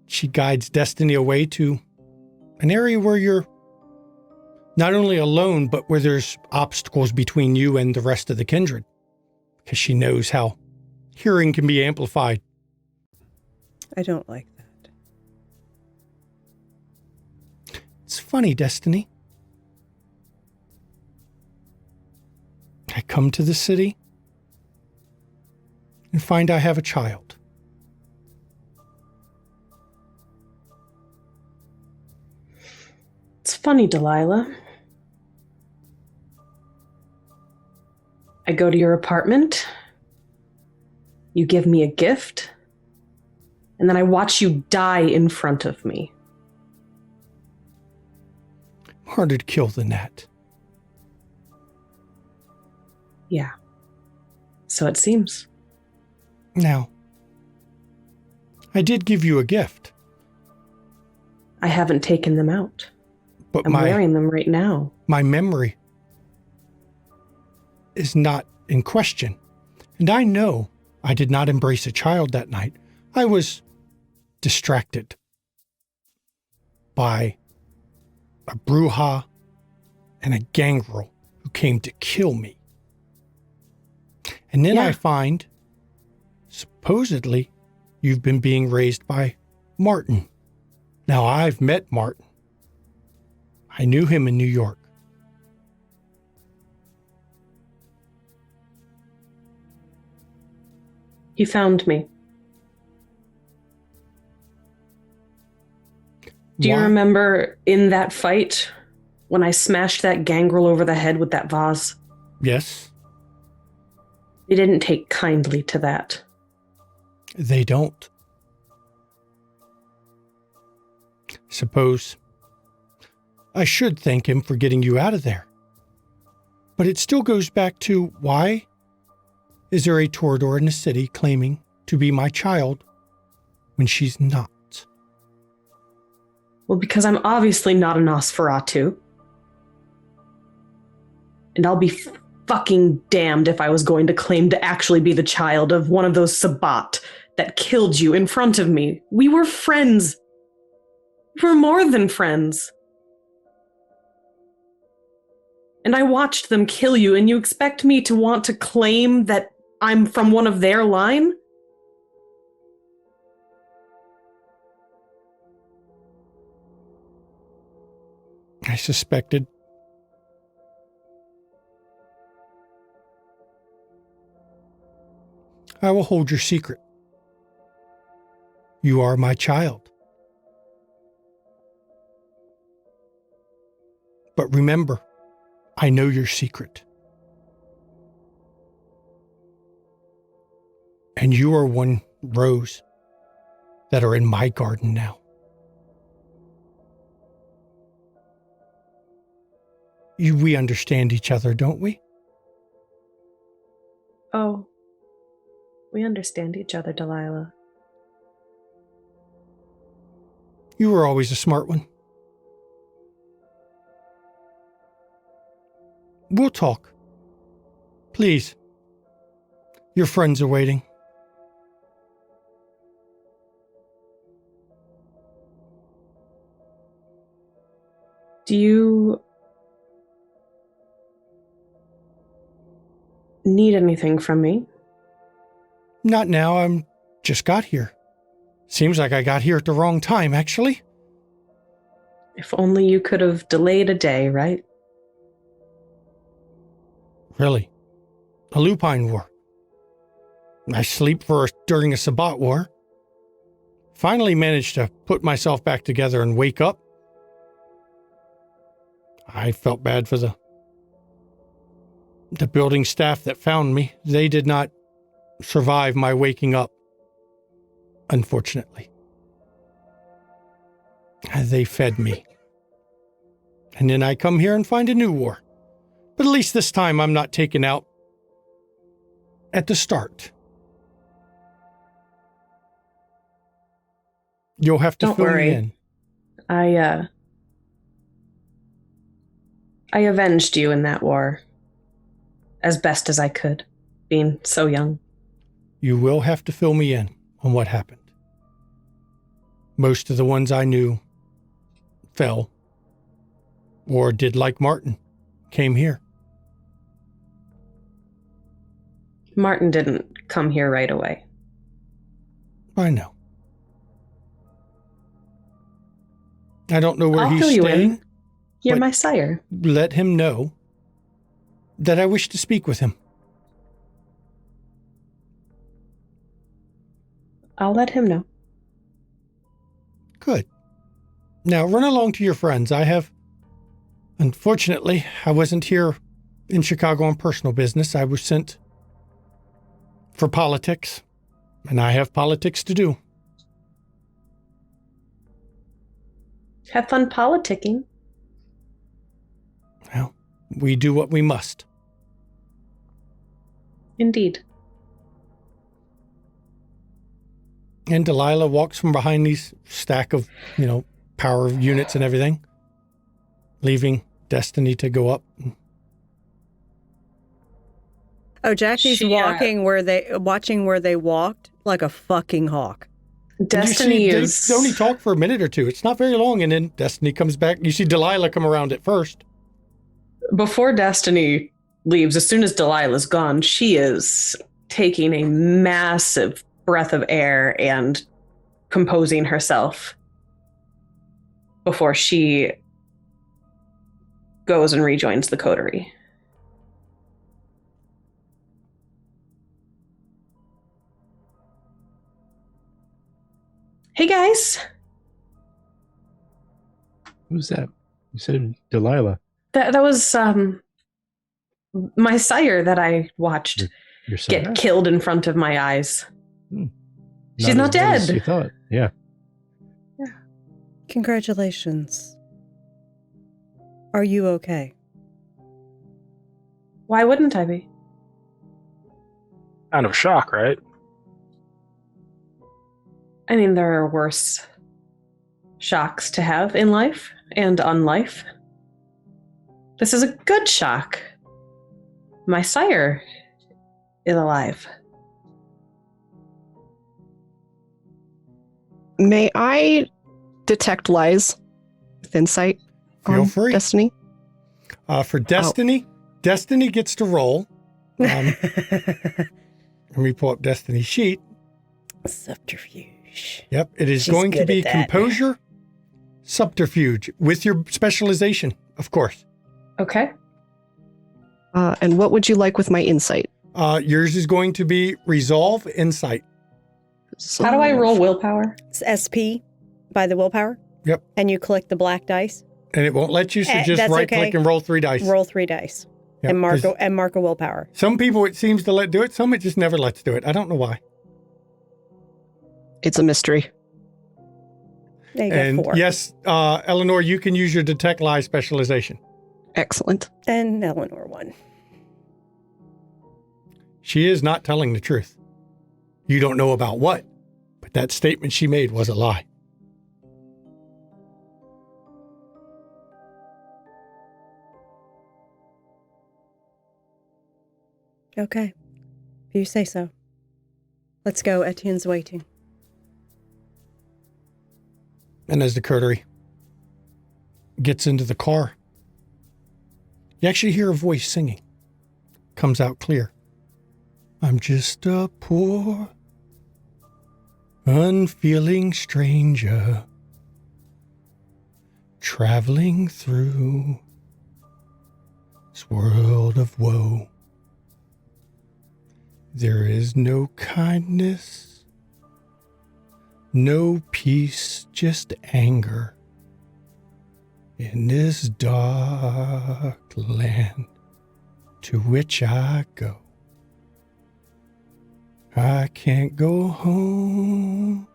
She guides Destiny away to an area where you're not only alone, but where there's obstacles between you and the rest of the kindred, because she knows how hearing can be amplified. I don't like that. It's funny, Destiny. I come to the city and find I have a child. It's funny, Delilah. I go to your apartment, you give me a gift, and then I watch you die in front of me. Harder to kill than that. Yeah. So it seems. Now, I did give you a gift. I haven't taken them out. But I'm wearing them right now. My memory is not in question. And I know I did not embrace a child that night. I was distracted by a Bruja and a gangrel who came to kill me. And then I find, supposedly, you've been being raised by Martin. Now, I've met Martin. I knew him in New York. He found me. Do you remember in that fight when I smashed that gangrel over the head with that vase? Yes. They didn't take kindly to that. They don't. Suppose I should thank him for getting you out of there. But it still goes back to, why is there a Toreador in the city claiming to be my child when she's not? Well, because I'm obviously not a Nosferatu. And I'll be fucking damned if I was going to claim to actually be the child of one of those Sabbat that killed you in front of me. We were friends. We were more than friends. And I watched them kill you, and you expect me to want to claim that I'm from one of their line? I suspected. I will hold your secret. You are my child. But remember, I know your secret. And you are one rose that are in my garden now. We understand each other, don't we? Oh, we understand each other, Delilah. You were always a smart one. We'll talk. Please. Your friends are waiting. Do you need anything from me? Not now, I'm just got here. Seems like I got here at the wrong time, actually. If only you could have delayed a day, right? Really? A lupine war. I sleep during a Sabbat war. Finally managed to put myself back together and wake up. I felt bad for the building staff that found me. They did not survive my waking up, unfortunately. They fed me. And then I come here and find a new war. But at least this time I'm not taken out at the start. You'll have to Don't fill worry. me in. I avenged you in that war as best as I could, being so young. You will have to fill me in on what happened. Most of the ones I knew fell, or did like Martin, came here. Martin didn't come here right away. I know. I don't know where I'll he's fill you staying. in. You're but my sire. Let him know that I wish to speak with him. I'll let him know. Good. Now run along to your friends. Unfortunately, I wasn't here in Chicago on personal business. I was sent for politics, and I have politics to do. Have fun politicking. Well, we do what we must. Indeed. And Delilah walks from behind these stack of, power units and everything, leaving Destiny to go up. Oh, Jackie's watching where they walked like a fucking hawk. Destiny is... They only talk for a minute or two. It's not very long, and then Destiny comes back. You see Delilah come around at first. Before Destiny leaves, as soon as Delilah's gone, she is taking a massive breath of air and composing herself before she goes and rejoins the coterie. Hey guys. Who's that? You said Delilah. That was my sire that I watched Your sire? get killed in front of my eyes. She's not as bad as dead. you thought. Yeah. Congratulations. Are you okay? Why wouldn't I be? Kind of shock, right? I mean, there are worse shocks to have in life and on life. This is a good shock. my sire is alive. May I detect lies with insight? Feel on free. Destiny? For Destiny, Destiny gets to roll. Let me pull up Destiny's sheet. Subterfuge. Yep, it is She's going to good be at that. composure, subterfuge, with your specialization, of course. Okay. And what would you like with my insight? Yours is going to be resolve, insight. How do I roll willpower? It's SP by the willpower. Yep. And you collect the black dice. And it won't let you, so just That's right-click okay. and roll 3 dice. Roll 3 dice. Yep, and mark 'cause a willpower. Some people it seems to let do it, some it just never lets do it. I don't know why. It's a mystery. There you And go, 4. yes, Eleanor, you can use your detect lie specialization. Excellent. And Eleanor 1. She is not telling the truth. You don't know about what, but that statement she made was a lie. Okay. If you say so. Let's go. Etienne's waiting. And as the coterie gets into the car, you actually hear a voice singing. Comes out clear. I'm just a poor, unfeeling stranger traveling through this world of woe. There is no kindness, no peace, just anger in this dark land to which I go. I can't go home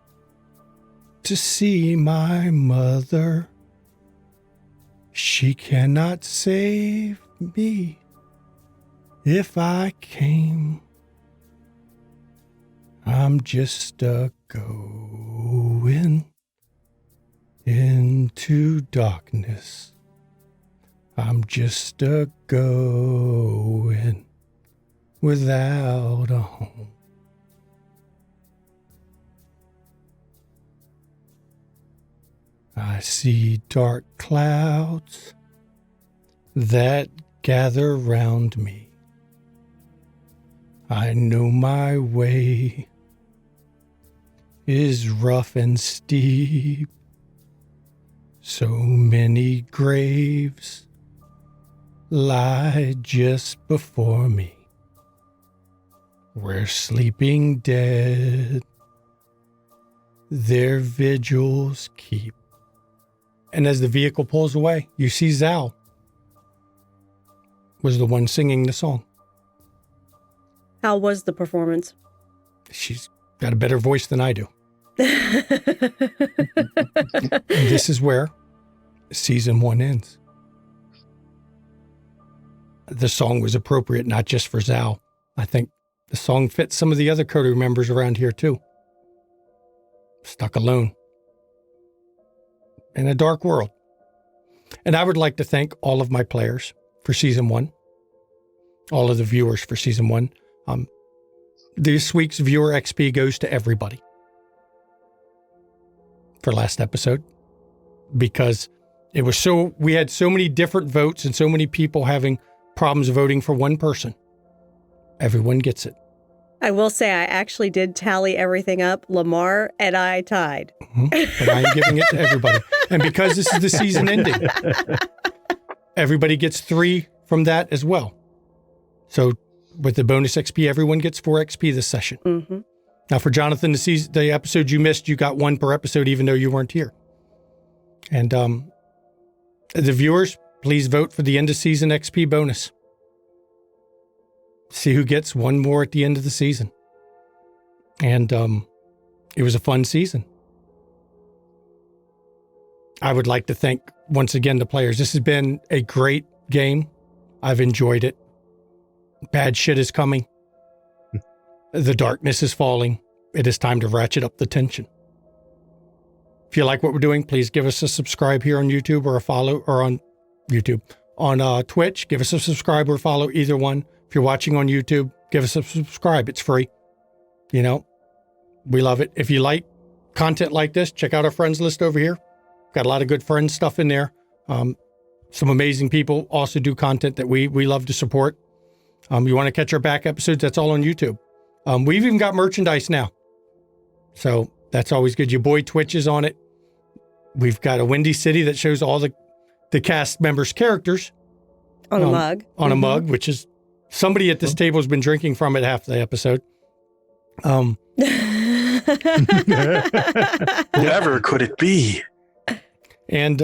to see my mother. She cannot save me if I came. I'm just a going into darkness. I'm just a going without a home. I see dark clouds that gather round me. I know my way is rough and steep. So many graves lie just before me, where sleeping dead their vigils keep. And as the vehicle pulls away, you see Zal was the one singing the song. How was the performance? She's got a better voice than I do. And this is where season 1 ends. The song was appropriate not just for Zal. I think the song fits some of the other coterie members around here too. Stuck alone in a dark world. And I would like to thank all of my players for season 1, all of the viewers for season 1. This week's viewer XP goes to everybody for last episode, because it was we had so many different votes and so many people having problems voting for one person. Everyone gets it. I will say I actually did tally everything up. Lamar and I tied. Mm-hmm. But I'm giving it to everybody. And because this is the season ending, everybody gets 3 from that as well. So with the bonus XP, everyone gets 4 XP this session. Mm-hmm. Now for Jonathan, the episode you missed, you got 1 per episode, even though you weren't here. And the viewers, please vote for the end of season XP bonus. See who gets 1 more at the end of the season. And it was a fun season. I would like to thank once again the players. This has been a great game. I've enjoyed it. Bad shit is coming. The darkness is falling. It is time to ratchet up the tension. If you like what we're doing, please give us a subscribe here on YouTube or a follow, or on YouTube. On Twitch, give us a subscribe or follow, either one. If If you're watching on YouTube, give us a subscribe. It's free. You know, we love it. If you like content like this, check out our friends list over here. Got a lot of good friends stuff in there. Some amazing people also do content that we love to support. You want to catch our back episodes, that's all on YouTube. We've even got merchandise now. So that's always good. Your boy Twitch is on it. We've got a Windy City that shows all the cast members' characters. On a mug. On a mug, which is somebody at this table has been drinking from it half the episode. Whatever could it be? And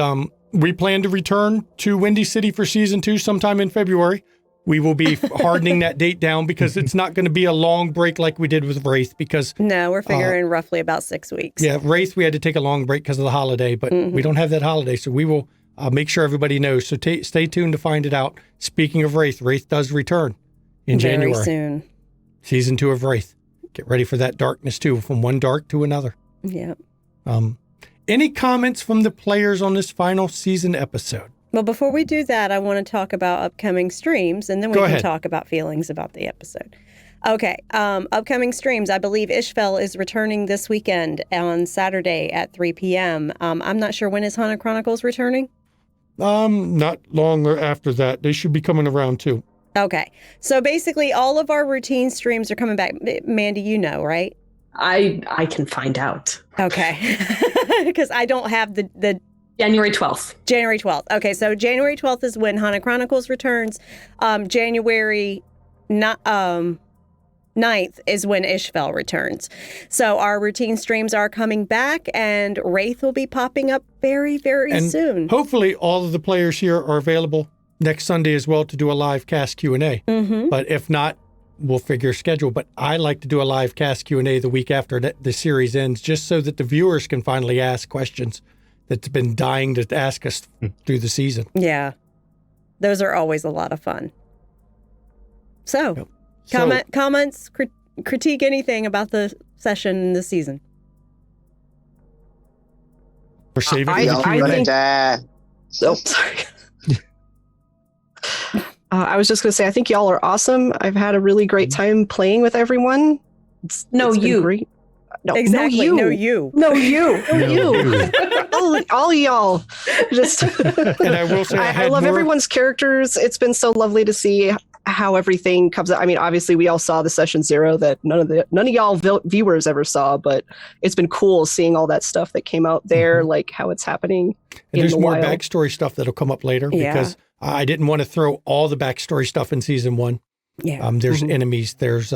we plan to return to Windy City for season 2 sometime in February. We will be hardening that date down because it's not going to be a long break like we did with Wraith because... No, we're figuring roughly about 6 weeks. Yeah, Wraith, we had to take a long break because of the holiday, but we don't have that holiday, so we will make sure everybody knows. So stay tuned to find it out. Speaking of Wraith, Wraith does return in January. Very soon. Season 2 of Wraith. Get ready for that darkness too, from one dark to another. Yeah. Any comments from the players on this final season episode? Well, before we do that, I want to talk about upcoming streams, and then we can talk about feelings about the episode. Okay, upcoming streams. I believe Ishfel is returning this weekend on Saturday at 3 p.m. I'm not sure when is Haunted Chronicles returning? Not long after that. They should be coming around too. Okay, so basically all of our routine streams are coming back. Mandy, you know, right? I can find out. Okay, because I don't have the January 12th. January 12th. Okay, so January 12th is when Haunted Chronicles returns. January 9th is when Ishfel returns. So our routine streams are coming back, and Wraith will be popping up very, very soon. Hopefully all of the players here are available next Sunday as well to do a live cast Q&A. But if not, we'll figure a schedule. But I like to do a live cast Q&A the week after the series ends, just so that the viewers can finally ask questions that's been dying to ask us through the season. Yeah. Those are always a lot of fun. So, comments, critique anything about the session in the season. We're saving I think... Oh, sorry. I was just going to say, I think y'all are awesome. I've had a really great time playing with everyone. It's been great. No, exactly. No, you. all y'all. Just. And I will say, I love everyone's characters. It's been so lovely to see how everything comes out. I mean, obviously, we all saw the session 0 that none of y'all viewers ever saw, but it's been cool seeing all that stuff that came out there, like how it's happening. And there's more backstory stuff that'll come up later because I didn't want to throw all the backstory stuff in season 1. Yeah. There's enemies. There's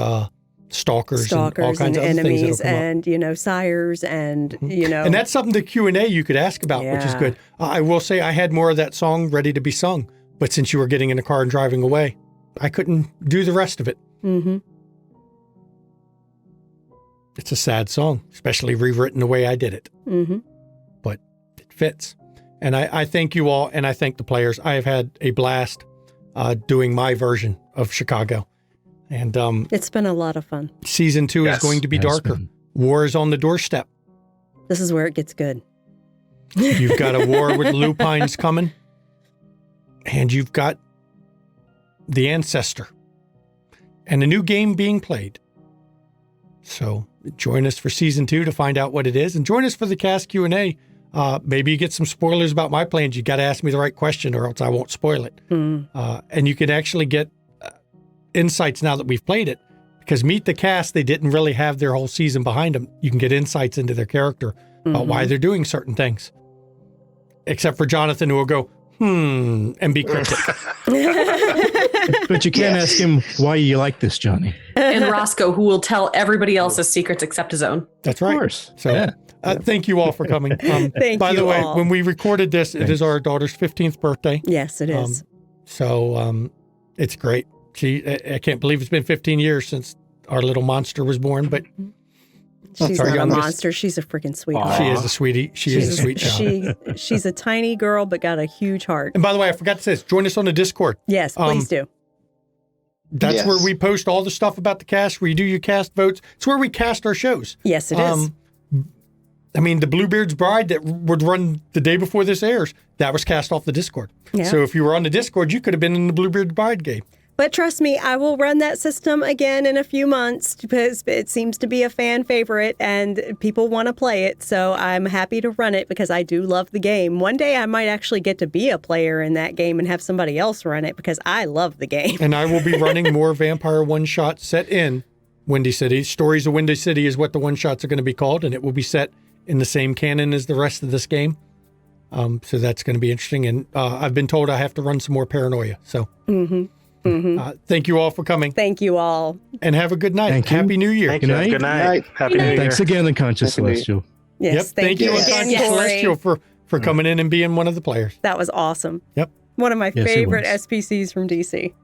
stalkers and all kinds of other enemies things that'll come and up. sires and and that's something the Q&A you could ask about, which is good. I will say I had more of that song ready to be sung, but since you were getting in the car and driving away, I couldn't do the rest of it. It's a sad song, especially rewritten the way I did it. But it fits. And I thank you all, and I thank the players. I have had a blast doing my version of Chicago. And it's been a lot of fun. Season 2 is going to be darker. War is on the doorstep. This is where it gets good. You've got a war with lupines coming, and you've got the Ancestor, and a new game being played. So join us for season 2 to find out what it is, and join us for the cast Q&A. Maybe you get some spoilers about my plans. You got to ask me the right question, or else I won't spoil it. And you can actually get insights now that we've played it, because Meet the Cast, they didn't really have their whole season behind them. You can get insights into their character about why they're doing certain things, except for Jonathan, who will go, and be cryptic. But you can't ask him why you like this, Johnny. And Roscoe, who will tell everybody else's secrets except his own. That's right. Of course. So thank you all for coming. By the way, when we recorded this, it is our daughter's 15th birthday. Yes, it is. So it's great. I can't believe it's been 15 years since our little monster was born, but she's not a monster. She's a freaking sweetheart. She is a sweetie. She's a sweet child. She's a tiny girl, but got a huge heart. And by the way, I forgot to say this. Join us on the Discord. Yes, please do. That's where we post all the stuff about the cast, where you do your cast votes. It's where we cast our shows. Yes, it is. I mean, the Bluebeard's Bride that would run the day before this airs, that was cast off the Discord. Yeah. So if you were on the Discord, you could have been in the Bluebeard's Bride game. But trust me, I will run that system again in a few months because it seems to be a fan favorite and people want to play it. So I'm happy to run it because I do love the game. One day I might actually get to be a player in that game and have somebody else run it because I love the game. And I will be running more vampire one-shots set in Windy City. Stories of Windy City is what the one-shots are going to be called, and it will be set in the same canon as the rest of this game. So that's going to be interesting. And I've been told I have to run some more Paranoia. So thank you all for coming. Thank you all. And have a good night. Thank you. Happy New Year. Good night. Good night. Happy New And Year. thanks again, Unconscious Happy New Year. Celestial. Yes, Thank you, again, Unconscious Corey. Celestial, for coming in and being one of the players. That was awesome. Yep. One of my Yes, it favorite was. SPCs from DC.